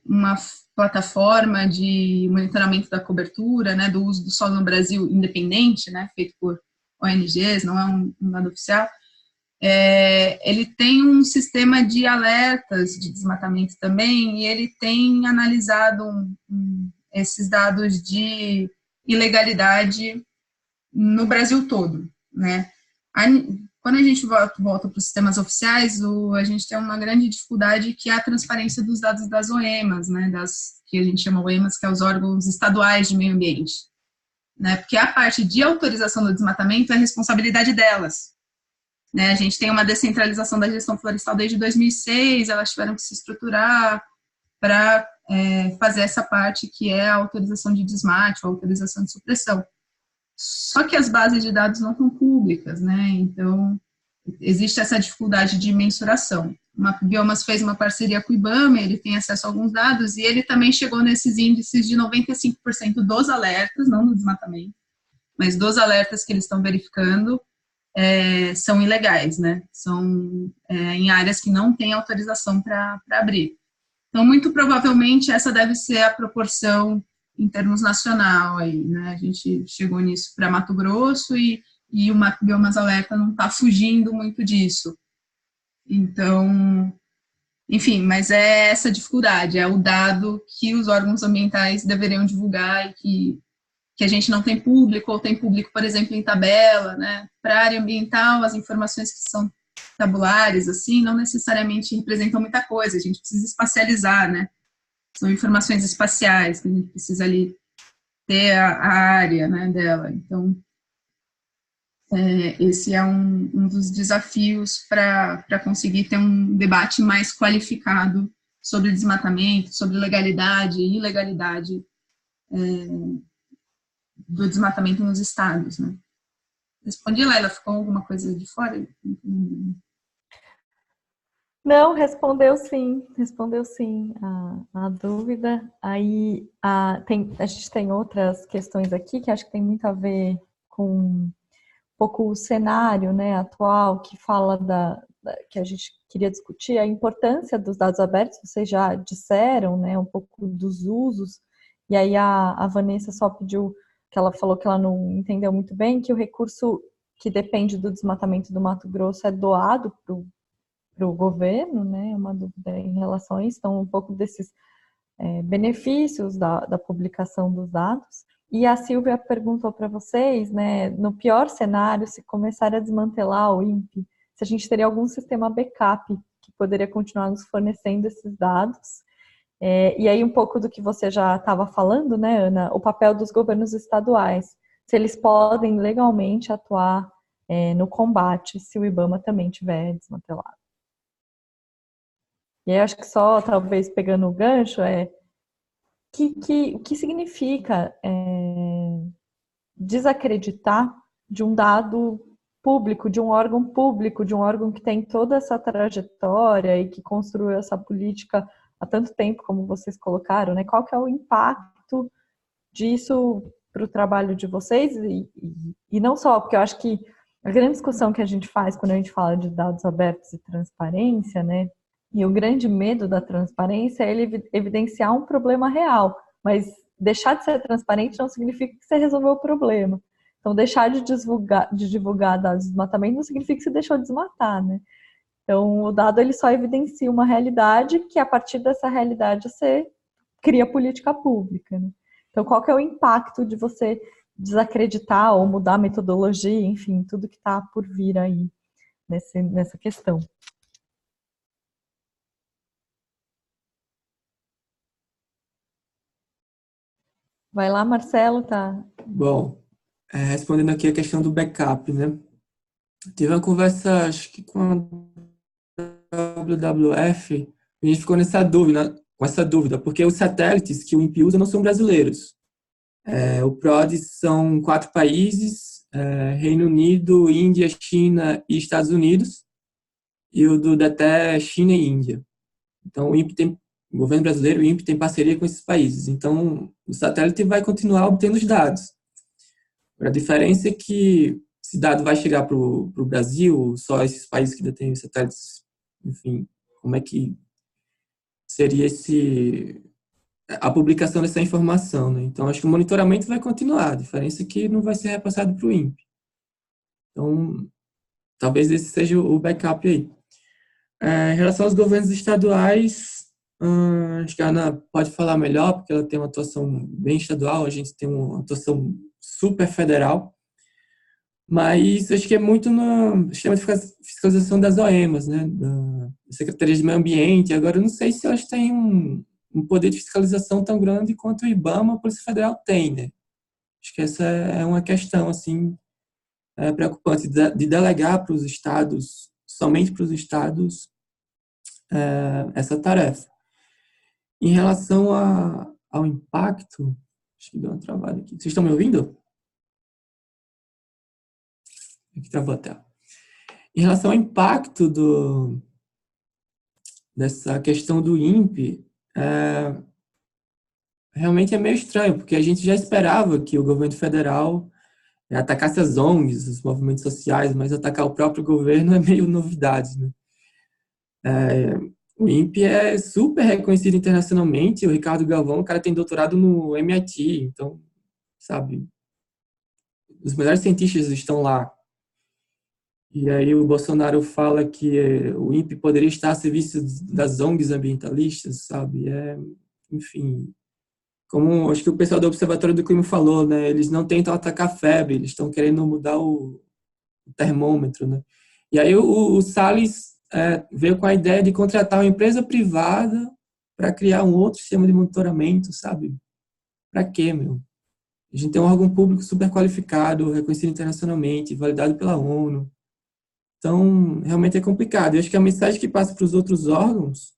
uma plataforma de monitoramento da cobertura, né, do uso do solo no Brasil independente, né, feito por ONGs, não é um dado oficial, ele tem um sistema de alertas de desmatamento também, e ele tem analisado esses dados de ilegalidade no Brasil todo, né? Quando a gente volta para os sistemas oficiais, a gente tem uma grande dificuldade que é a transparência dos dados das OEMAs, né? Que a gente chama OEMAs, que é os órgãos estaduais de meio ambiente, né? Porque a parte de autorização do desmatamento é responsabilidade delas, né? A gente tem uma descentralização da gestão florestal desde 2006, elas tiveram que se estruturar para fazer essa parte que é a autorização de desmate, a autorização de supressão. Só que as bases de dados não são públicas, né? Então, existe essa dificuldade de mensuração. O MapBiomas fez uma parceria com o IBAMA, ele tem acesso a alguns dados, e ele também chegou nesses índices de 95% dos alertas, não do desmatamento, mas dos alertas que eles estão verificando, são ilegais, né? São em áreas que não têm autorização para abrir. Então, muito provavelmente, essa deve ser a proporção em termos nacional aí, né? A gente chegou nisso para Mato Grosso e o MapBiomas Alerta não está fugindo muito disso. Então, enfim, mas é essa dificuldade, é o dado que os órgãos ambientais deveriam divulgar e que a gente não tem público, ou tem público, por exemplo, em tabela, né? Para a área ambiental, as informações que são tabulares, assim, não necessariamente representam muita coisa, a gente precisa espacializar, né? São informações espaciais, que a gente precisa ali ter a área, né, dela. Então, esse é um dos desafios para conseguir ter um debate mais qualificado sobre desmatamento, sobre legalidade e ilegalidade do desmatamento nos estados, né? Respondi, Laila, ficou alguma coisa de fora? Não, respondeu sim a dúvida. Aí a gente tem outras questões aqui que acho que tem muito a ver com um pouco o cenário, né, atual, que fala que a gente queria discutir, a importância dos dados abertos, vocês já disseram, né, um pouco dos usos, e aí a Vanessa só pediu, que ela falou que ela não entendeu muito bem, que o recurso que depende do desmatamento do Mato Grosso é doado para o governo, né? Uma dúvida em relação a isso, então um pouco desses benefícios da publicação dos dados. E a Silvia perguntou para vocês, né, no pior cenário, se começar a desmantelar o INPE, se a gente teria algum sistema backup que poderia continuar nos fornecendo esses dados. E aí um pouco do que você já estava falando, né, Ana, o papel dos governos estaduais, se eles podem legalmente atuar no combate se o IBAMA também tiver desmantelado. E aí eu acho que só, talvez, pegando o gancho, o que significa desacreditar de um dado público, de um órgão público, de um órgão que tem toda essa trajetória e que construiu essa política há tanto tempo, como vocês colocaram, né? Qual que é o impacto disso para o trabalho de vocês? E não só, porque eu acho que a grande discussão que a gente faz quando a gente fala de dados abertos e transparência, né? E o grande medo da transparência é ele evidenciar um problema real, mas deixar de ser transparente não significa que você resolveu o problema. Então, deixar de divulgar dados de desmatamento não significa que você deixou de desmatar, né? Então, o dado ele só evidencia uma realidade que, a partir dessa realidade, você cria política pública, né? Então, qual que é o impacto de você desacreditar ou mudar a metodologia, enfim, tudo que está por vir aí nessa questão? Vai lá, Marcelo, tá? Bom, respondendo aqui a questão do backup, né? Tive uma conversa, acho que com a WWF, a gente ficou com essa dúvida, porque os satélites que o INPE usa não são brasileiros. O PRODES são 4 países, Reino Unido, Índia, China e Estados Unidos, e o do DETE é China e Índia. Então, o governo brasileiro, o INPE, tem parceria com esses países. Então, o satélite vai continuar obtendo os dados. A diferença é que esse dado vai chegar para o Brasil, só esses países que detêm satélites, enfim, como é que seria a publicação dessa informação, né? Então, acho que o monitoramento vai continuar, a diferença é que não vai ser repassado para o INPE. Então, talvez esse seja o backup aí. Em relação aos governos estaduais, acho que a Ana pode falar melhor, porque ela tem uma atuação bem estadual, a gente tem uma atuação super federal, mas acho que é muito no sistema de fiscalização das OEMAs, né, da Secretaria de Meio Ambiente. Agora, eu não sei se elas têm um poder de fiscalização tão grande quanto o IBAMA, a Polícia Federal, tem, né? Acho que essa é uma questão, assim, preocupante, de delegar para os estados, somente para os estados, essa tarefa. Em relação ao impacto, acho que deu uma travada aqui. Vocês estão me ouvindo? Aqui travou a tela. Em relação ao impacto dessa questão do INPE, realmente é meio estranho, porque a gente já esperava que o governo federal atacasse as ONGs, os movimentos sociais, mas atacar o próprio governo é meio novidade, né? O INPE é super reconhecido internacionalmente, o Ricardo Galvão, o cara tem doutorado no MIT, então, sabe, os melhores cientistas estão lá. E aí o Bolsonaro fala que o INPE poderia estar a serviço das ONGs ambientalistas, sabe? Enfim, como acho que o pessoal do Observatório do Clima falou, né? Eles não tentam atacar a febre, eles estão querendo mudar o termômetro, né? E aí o Salles veio com a ideia de contratar uma empresa privada para criar um outro sistema de monitoramento, sabe? Para quê, meu? A gente tem um órgão público super qualificado, reconhecido internacionalmente, validado pela ONU. Então, realmente é complicado. Eu acho que a mensagem que passa para os outros órgãos,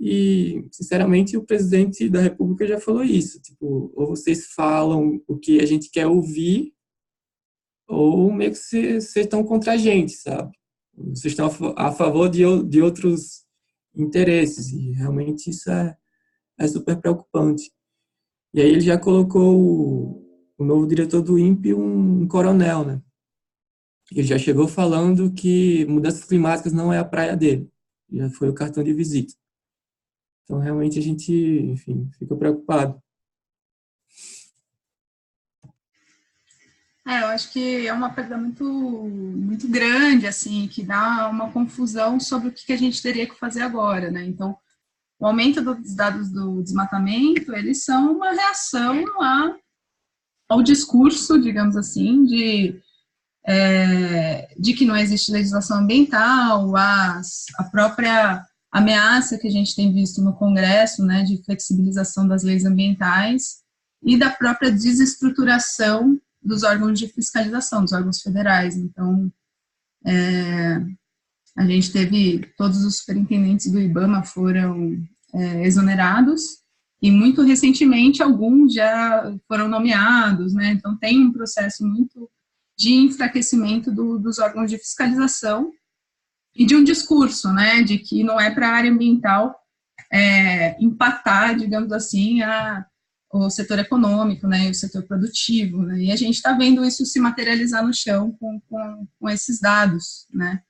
e, sinceramente, o presidente da República já falou isso, tipo, ou vocês falam o que a gente quer ouvir, ou meio que vocês estão contra a gente, sabe? Vocês estão a favor de outros interesses, e realmente isso é super preocupante. E aí ele já colocou o novo diretor do INPE, um coronel, né? Ele já chegou falando que mudanças climáticas não é a praia dele. Já foi o cartão de visita. Então, realmente, a gente, enfim, fica preocupado. Eu acho que é uma perda muito grande, assim, que dá uma confusão sobre o que a gente teria que fazer agora, né? Então, o aumento dos dados do desmatamento, eles são uma reação ao discurso, digamos assim, de que não existe legislação ambiental, a própria ameaça que a gente tem visto no Congresso, né, de flexibilização das leis ambientais e da própria desestruturação dos órgãos de fiscalização, dos órgãos federais. Então, a gente teve, todos os superintendentes do IBAMA foram exonerados, e muito recentemente alguns já foram nomeados, né? Então tem um processo muito de enfraquecimento dos órgãos de fiscalização e de um discurso, né, de que não é para a área ambiental empatar, digamos assim, o setor econômico, né, o setor produtivo, né, e a gente está vendo isso se materializar no chão com esses dados, né.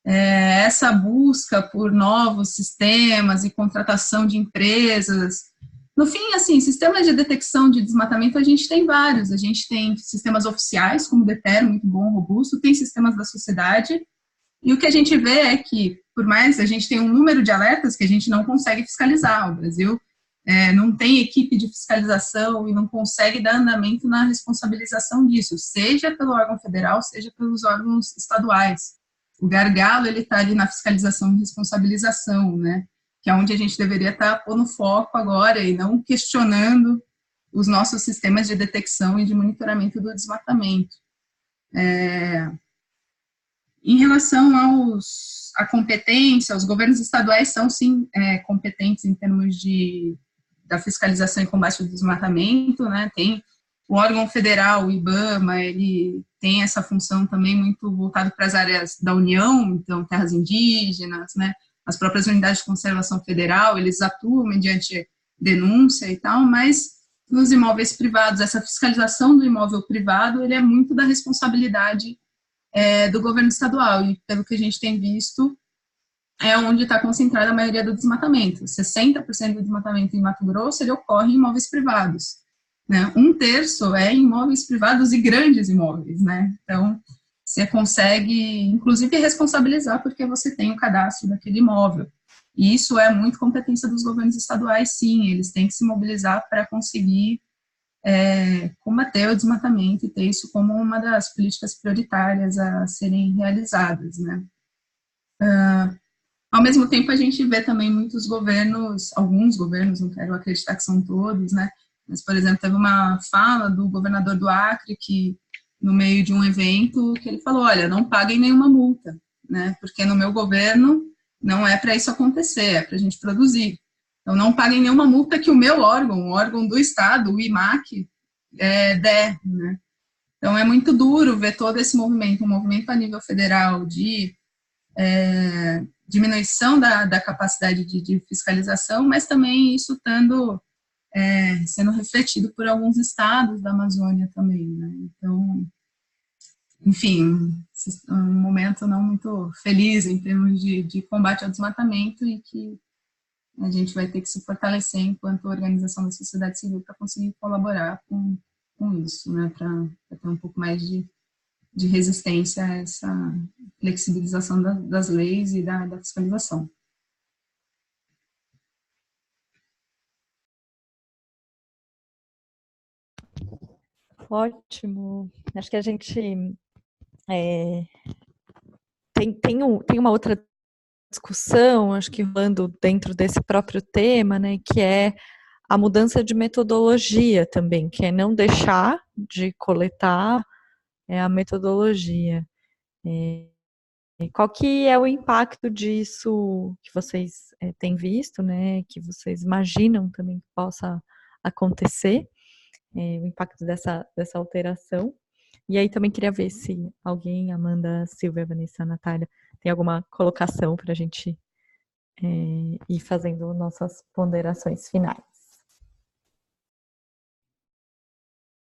Essa busca por novos sistemas e contratação de empresas. No fim, assim, sistemas de detecção de desmatamento a gente tem vários. A gente tem sistemas oficiais, como o DETER, muito bom, robusto, tem sistemas da sociedade, e o que a gente vê é que, por mais a gente tem um número de alertas que a gente não consegue fiscalizar. O Brasil não tem equipe de fiscalização e não consegue dar andamento na responsabilização disso, seja pelo órgão federal, seja pelos órgãos estaduais. O gargalo, ele está ali na fiscalização e responsabilização, né? Que é onde a gente deveria estar pondo foco agora e não questionando os nossos sistemas de detecção e de monitoramento do desmatamento. Em relação à competência, os governos estaduais são, sim, competentes em termos da fiscalização e combate ao desmatamento, né? Tem o órgão federal, o IBAMA, ele tem essa função também muito voltada para as áreas da União, então terras indígenas, né? As próprias unidades de conservação federal, eles atuam mediante denúncia e tal, mas nos imóveis privados, essa fiscalização do imóvel privado, ele é muito da responsabilidade do governo estadual, e pelo que a gente tem visto, é onde está concentrada a maioria do desmatamento. 60% do desmatamento em Mato Grosso, ele ocorre em imóveis privados, né? 1/3 é em imóveis privados e grandes imóveis, né? Então, você consegue, inclusive, responsabilizar porque você tem o cadastro daquele imóvel. E isso é muito competência dos governos estaduais, sim, eles têm que se mobilizar para conseguir combater o desmatamento e ter isso como uma das políticas prioritárias a serem realizadas, né? Ao mesmo tempo, a gente vê também muitos governos, alguns governos, não quero acreditar que são todos, né? Mas, por exemplo, teve uma fala do governador do Acre que, no meio de um evento, que ele falou, olha, não paguem nenhuma multa, né? Porque no meu governo não é para isso acontecer, é para a gente produzir. Então, não paguem nenhuma multa que o meu órgão, o órgão do Estado, o IMAC, der, né? Então, é muito duro ver todo esse movimento, um movimento a nível federal de diminuição da capacidade de fiscalização, mas também isso sendo refletido por alguns estados da Amazônia também, né? Então, enfim, um momento não muito feliz em termos de combate ao desmatamento e que a gente vai ter que se fortalecer enquanto organização da sociedade civil para conseguir colaborar com isso, né? Para ter um pouco mais de resistência a essa flexibilização das leis e da fiscalização. Ótimo. Acho que a gente tem uma outra discussão, acho que rolando dentro desse próprio tema, né, que é a mudança de metodologia também, que é não deixar de coletar a metodologia. Qual que é o impacto disso que vocês têm visto, né, que vocês imaginam também que possa acontecer, o impacto dessa alteração? E aí também queria ver se alguém, Amanda, Silvia, Vanessa, Natália, tem alguma colocação para a gente ir fazendo nossas ponderações finais.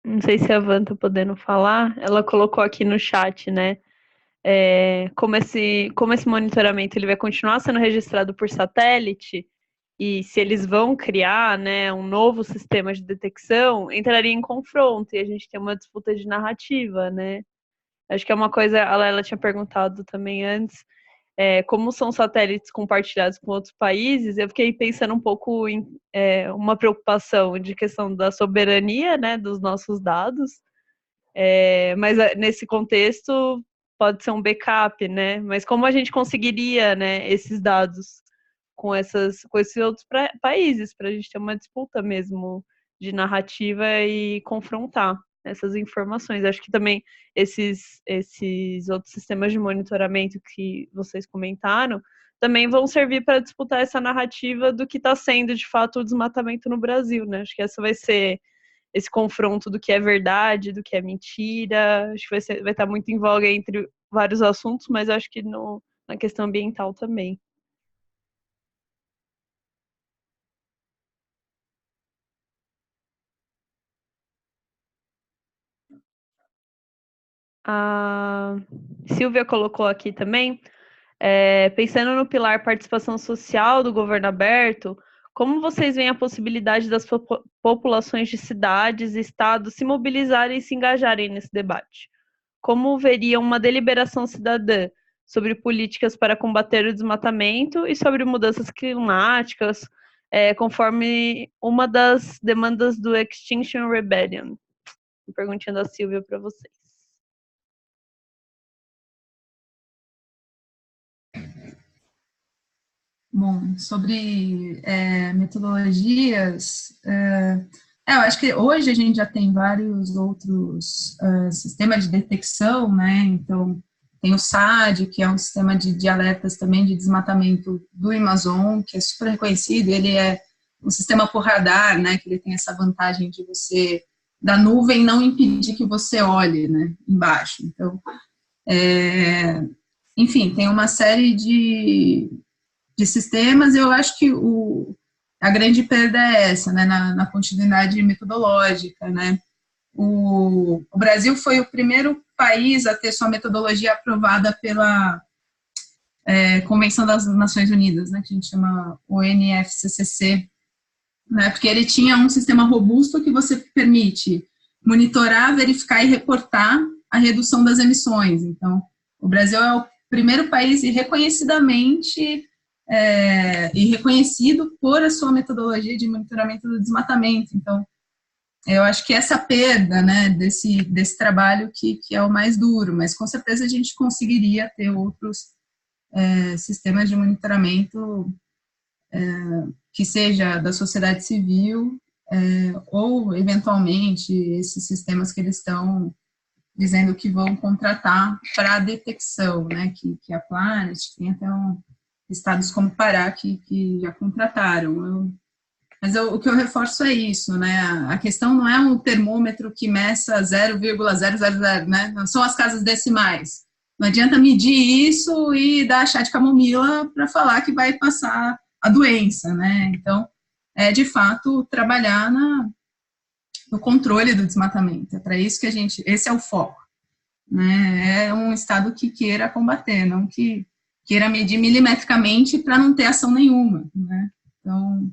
Não sei se a Van tá podendo falar, ela colocou aqui no chat, né? Como esse monitoramento ele vai continuar sendo registrado por satélite, e se eles vão criar, né, um novo sistema de detecção, entraria em confronto, e a gente tem uma disputa de narrativa, né? Acho que é uma coisa, a Lela tinha perguntado também antes, como são satélites compartilhados com outros países, eu fiquei pensando um pouco em uma preocupação de questão da soberania, né, dos nossos dados, mas nesse contexto pode ser um backup, né? Mas como a gente conseguiria, né, esses dados com esses outros países, para a gente ter uma disputa mesmo de narrativa e confrontar essas informações. Acho que também esses outros sistemas de monitoramento que vocês comentaram também vão servir para disputar essa narrativa do que está sendo, de fato, o desmatamento no Brasil, né? Acho que essa vai ser esse confronto do que é verdade, do que é mentira. Acho que vai estar muito em voga entre vários assuntos, mas acho que na questão ambiental também. A Silvia colocou aqui também, pensando no pilar participação social do governo aberto, como vocês veem a possibilidade das populações de cidades e estados se mobilizarem e se engajarem nesse debate? Como veriam uma deliberação cidadã sobre políticas para combater o desmatamento e sobre mudanças climáticas, conforme uma das demandas do Extinction Rebellion? Perguntinha da Silvia para vocês. Bom, sobre metodologias, eu acho que hoje a gente já tem vários outros sistemas de detecção, né? Então, tem o SAD, que é um sistema de alertas também de desmatamento do Amazon, que é super reconhecido, ele é um sistema por radar, né? Que ele tem essa vantagem de você, da nuvem, não impedir que você olhe, né? Embaixo. Então, enfim, tem uma série de sistemas, eu acho que a grande perda é essa, né, na continuidade metodológica, né. O Brasil foi o primeiro país a ter sua metodologia aprovada pela Convenção das Nações Unidas, né, que a gente chama ONFCCC, né, porque ele tinha um sistema robusto que você permite monitorar, verificar e reportar a redução das emissões. Então, o Brasil é o primeiro país reconhecidamente e reconhecido por a sua metodologia de monitoramento do desmatamento. Então, eu acho que essa perda, né, desse trabalho que é o mais duro, mas com certeza a gente conseguiria ter outros sistemas de monitoramento que seja da sociedade civil ou, eventualmente, esses sistemas que eles estão dizendo que vão contratar para detecção, né, que a Planet, tem até estados como Pará que já contrataram. Mas o que eu reforço é isso, né, a questão não é um termômetro que meça 0,000, né, não são as casas decimais. Não adianta medir isso e dar chá de camomila para falar que vai passar a doença, né, então, de fato, trabalhar no controle do desmatamento, é para isso que esse é o foco, né, é um estado que queira combater, não que queira medir milimetricamente para não ter ação nenhuma, né, então,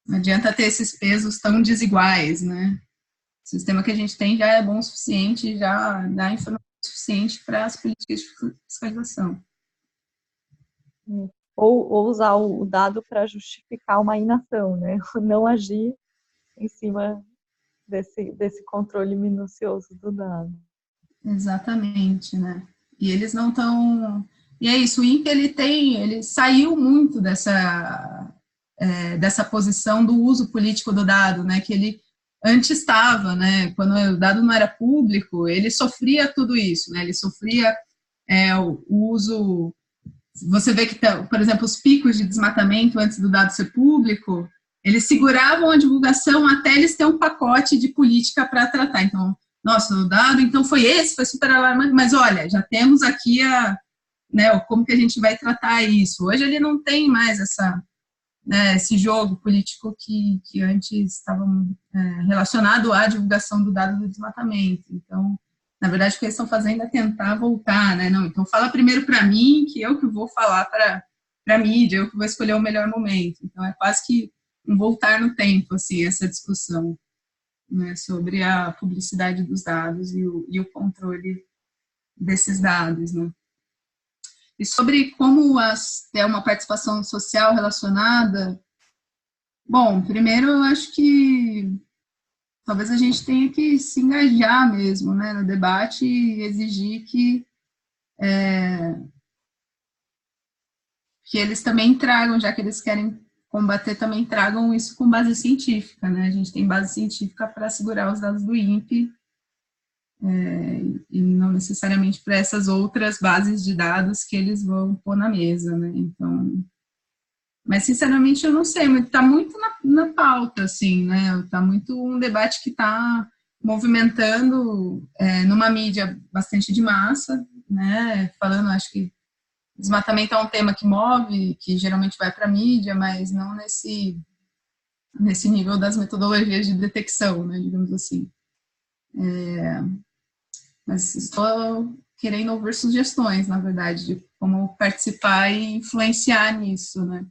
não adianta ter esses pesos tão desiguais, né, o sistema que a gente tem já é bom o suficiente, já dá informação suficiente para as políticas de fiscalização. Ou usar o dado para justificar uma inação, né? Não agir em cima desse controle minucioso do dado. Exatamente, né? E eles não estão... E é isso, o INPE, ele saiu muito dessa posição do uso político do dado, né? Que ele antes estava, né? Quando o dado não era público, ele sofria tudo isso, né? Ele sofria o uso... Você vê que, por exemplo, os picos de desmatamento antes do dado ser público, eles seguravam a divulgação até eles ter um pacote de política para tratar. Então, nossa, o dado então foi super alarmante, mas olha, já temos aqui como que a gente vai tratar isso. Hoje ele não tem mais esse jogo político que antes estava relacionado à divulgação do dado do desmatamento. Então, na verdade, o que eles estão fazendo é tentar voltar, né? Não, então fala primeiro para mim, que eu que vou falar para a mídia, eu que vou escolher o melhor momento. Então, é quase que um voltar no tempo, assim, essa discussão, né, sobre a publicidade dos dados e o controle desses dados, né. E sobre como ter uma participação social relacionada, bom, primeiro eu acho que talvez a gente tenha que se engajar mesmo, né, no debate e exigir que eles também tragam, já que eles querem combater, também tragam isso com base científica, né? A gente tem base científica para segurar os dados do INPE, e não necessariamente para essas outras bases de dados que eles vão pôr na mesa, né? Então, mas sinceramente eu não sei, está muito na pauta, assim, né? Está muito um debate que está movimentando numa mídia bastante de massa, né? Falando, acho que desmatamento é um tema que move, que geralmente vai para a mídia, mas não nesse nível das metodologias de detecção, né, digamos assim. Mas estou querendo ouvir sugestões, na verdade, de como participar e influenciar nisso, né.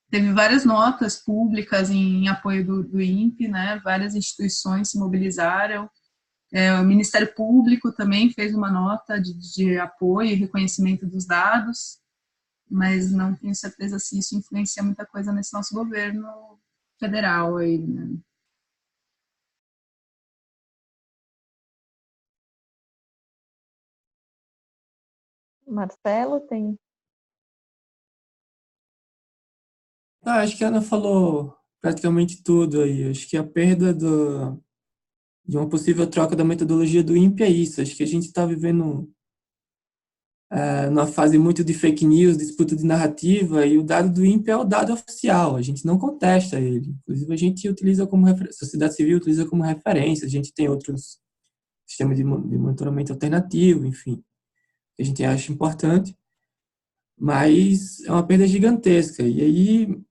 Teve várias notas públicas em apoio do INPE, né, várias instituições se mobilizaram, o Ministério Público também fez uma nota de apoio e reconhecimento dos dados, mas não tenho certeza se isso influencia muita coisa nesse nosso governo federal aí, né? Marcelo tem. Acho que a Ana falou praticamente tudo aí. Acho que a perda de uma possível troca da metodologia do INPE é isso. Acho que a gente está vivendo numa fase muito de fake news, disputa de narrativa, e o dado do INPE é o dado oficial, a gente não contesta ele. Inclusive, a gente utiliza como referência, a sociedade civil utiliza como referência, a gente tem outros sistemas de monitoramento alternativo, enfim, que a gente acha importante, mas é uma perda gigantesca. E aí,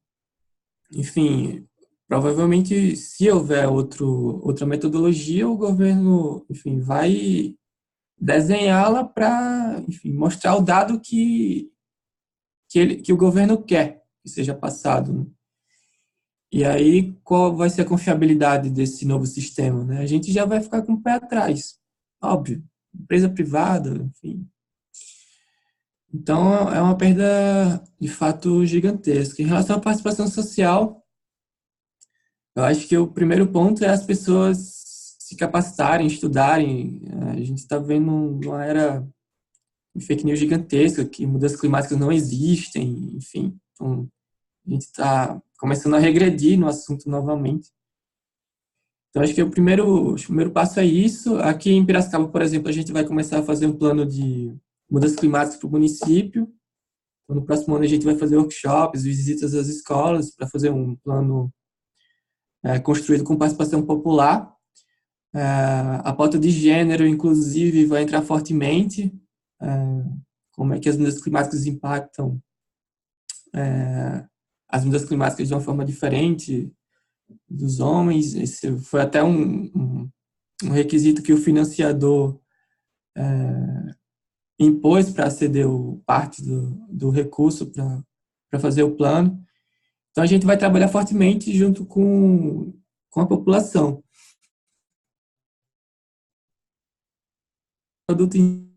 enfim, provavelmente, se houver outra metodologia, o governo, enfim, vai desenhá-la para, enfim, mostrar o dado que o governo quer que seja passado, né? E aí, qual vai ser a confiabilidade desse novo sistema, né? A gente já vai ficar com o pé atrás, óbvio. Empresa privada, enfim. Então, é uma perda, de fato, gigantesca. Em relação à participação social, eu acho que o primeiro ponto é as pessoas se capacitarem, estudarem. A gente está vendo uma era de fake news gigantesca, que mudanças climáticas não existem, enfim. Então, a gente está começando a regredir no assunto novamente. Então, acho que o primeiro passo é isso. Aqui em Piracicaba, por exemplo, a gente vai começar a fazer um plano de mudanças climáticas para o município. Então, no próximo ano, a gente vai fazer workshops, visitas às escolas, para fazer um plano construído com participação popular. A pauta de gênero, inclusive, vai entrar fortemente. É, como é que as mudanças climáticas impactam as mudanças climáticas de uma forma diferente dos homens. Esse foi até um requisito que o financiador impôs para ceder parte do recurso para fazer o plano. Então, a gente vai trabalhar fortemente junto com a população. O produto em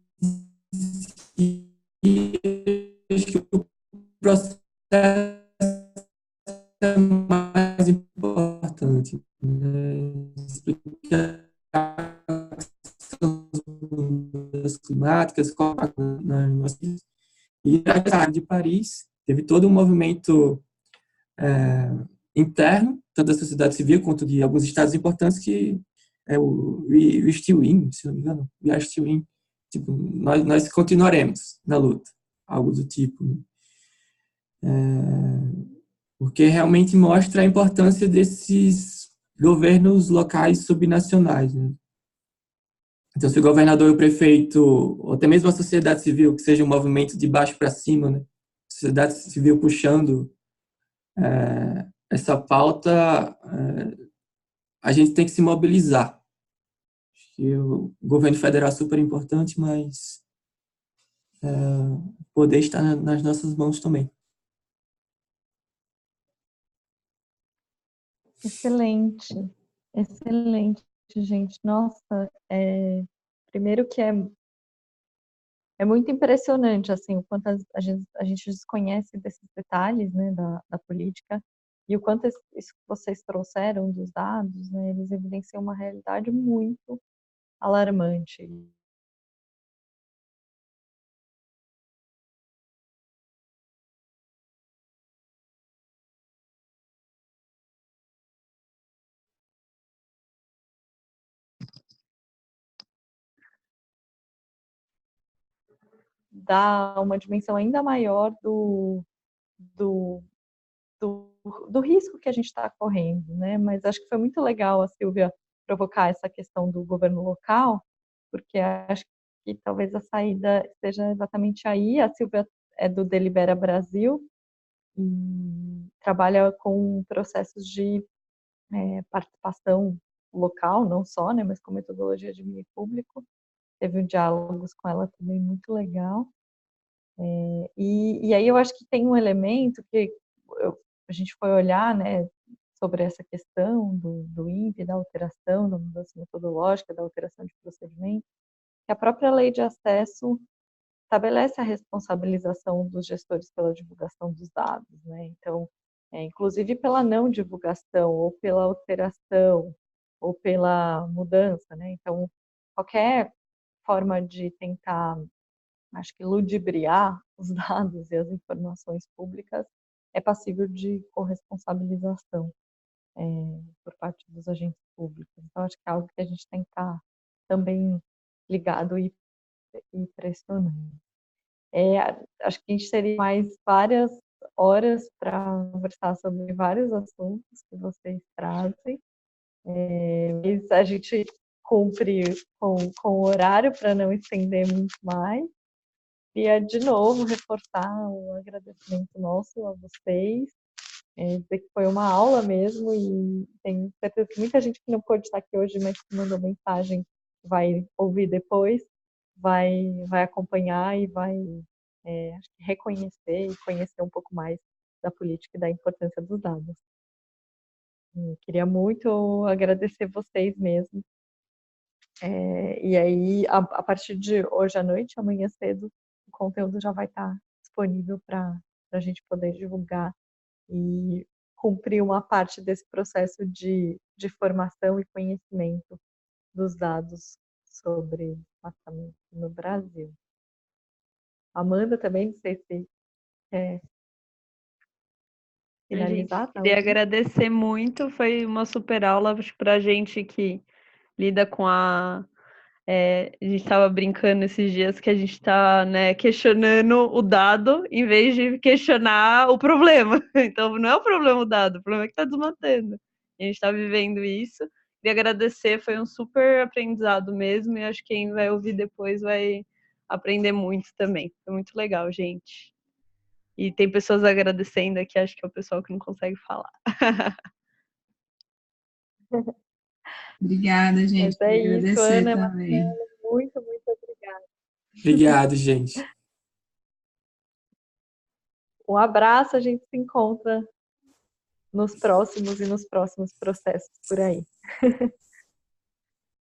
si, acho que o processo é mais importante, né? Explicar as climáticas, e a de Paris teve todo um movimento interno, tanto da sociedade civil quanto de alguns estados importantes, que é o We Still Win, se não me engano, We Are Still Win, tipo, nós continuaremos na luta, algo do tipo, né? Porque realmente mostra a importância desses governos locais subnacionais, né? Então, se o governador e o prefeito, ou até mesmo a sociedade civil, que seja um movimento de baixo para cima, né? Sociedade civil puxando essa pauta, a gente tem que se mobilizar. Acho que o governo federal é super importante, mas o poder está nas nossas mãos também. Excelente, excelente, gente. Nossa, primeiro que é muito impressionante, assim, o quanto a gente desconhece desses detalhes, né, da política, e o quanto isso que vocês trouxeram dos dados, né, eles evidenciam uma realidade muito alarmante. Dá uma dimensão ainda maior do, do, do risco que a gente está correndo, né? Mas acho que foi muito legal a Silvia provocar essa questão do governo local, porque acho que talvez a saída esteja exatamente aí. A Silvia é do Delibera Brasil e trabalha com processos de participação local, não só, né, mas com metodologia de domínio público. Teve um diálogos com ela também muito legal. E aí eu acho que tem um elemento que a gente foi olhar, né, sobre essa questão do INPE, da alteração, da mudança metodológica, da alteração de procedimento, que a própria lei de acesso estabelece a responsabilização dos gestores pela divulgação dos dados, né? Então, inclusive pela não divulgação, ou pela alteração, ou pela mudança, né? Então, qualquer forma de tentar, acho que ludibriar os dados e as informações públicas é passível de corresponsabilização. por parte dos agentes públicos. Então, acho que é algo que a gente tem que estar também ligado e pressionando. Acho que a gente teria mais várias horas para conversar sobre vários assuntos que vocês trazem, mas a gente cumpre com o horário para não estender muito mais. Queria, de novo, reforçar o agradecimento nosso a vocês, dizer que foi uma aula mesmo, e tenho certeza que muita gente que não pôde estar aqui hoje, mas que mandou mensagem, vai ouvir depois, vai acompanhar e vai acho que reconhecer e conhecer um pouco mais da política e da importância dos dados. Queria muito agradecer vocês mesmo. E aí, a partir de hoje à noite, amanhã cedo, o conteúdo já vai estar disponível para a gente poder divulgar e cumprir uma parte desse processo de formação e conhecimento dos dados sobre desmatamento no Brasil. Amanda também, não sei se quer finalizar, tá? Queria agradecer muito, foi uma super aula para a gente que lida com a gente estava brincando esses dias que a gente está, né, questionando o dado em vez de questionar o problema. Então, não é o problema o dado, o problema é que está desmatando. A gente está vivendo isso. Queria agradecer, foi um super aprendizado mesmo, e acho que quem vai ouvir depois vai aprender muito também. Foi muito legal, gente. E tem pessoas agradecendo aqui, acho que é o pessoal que não consegue falar. Obrigada, gente. Mas é Queria isso, agradecer Ana, também. Marcelo, muito, muito obrigada. Obrigado, gente. Um abraço, a gente se encontra nos próximos processos por aí.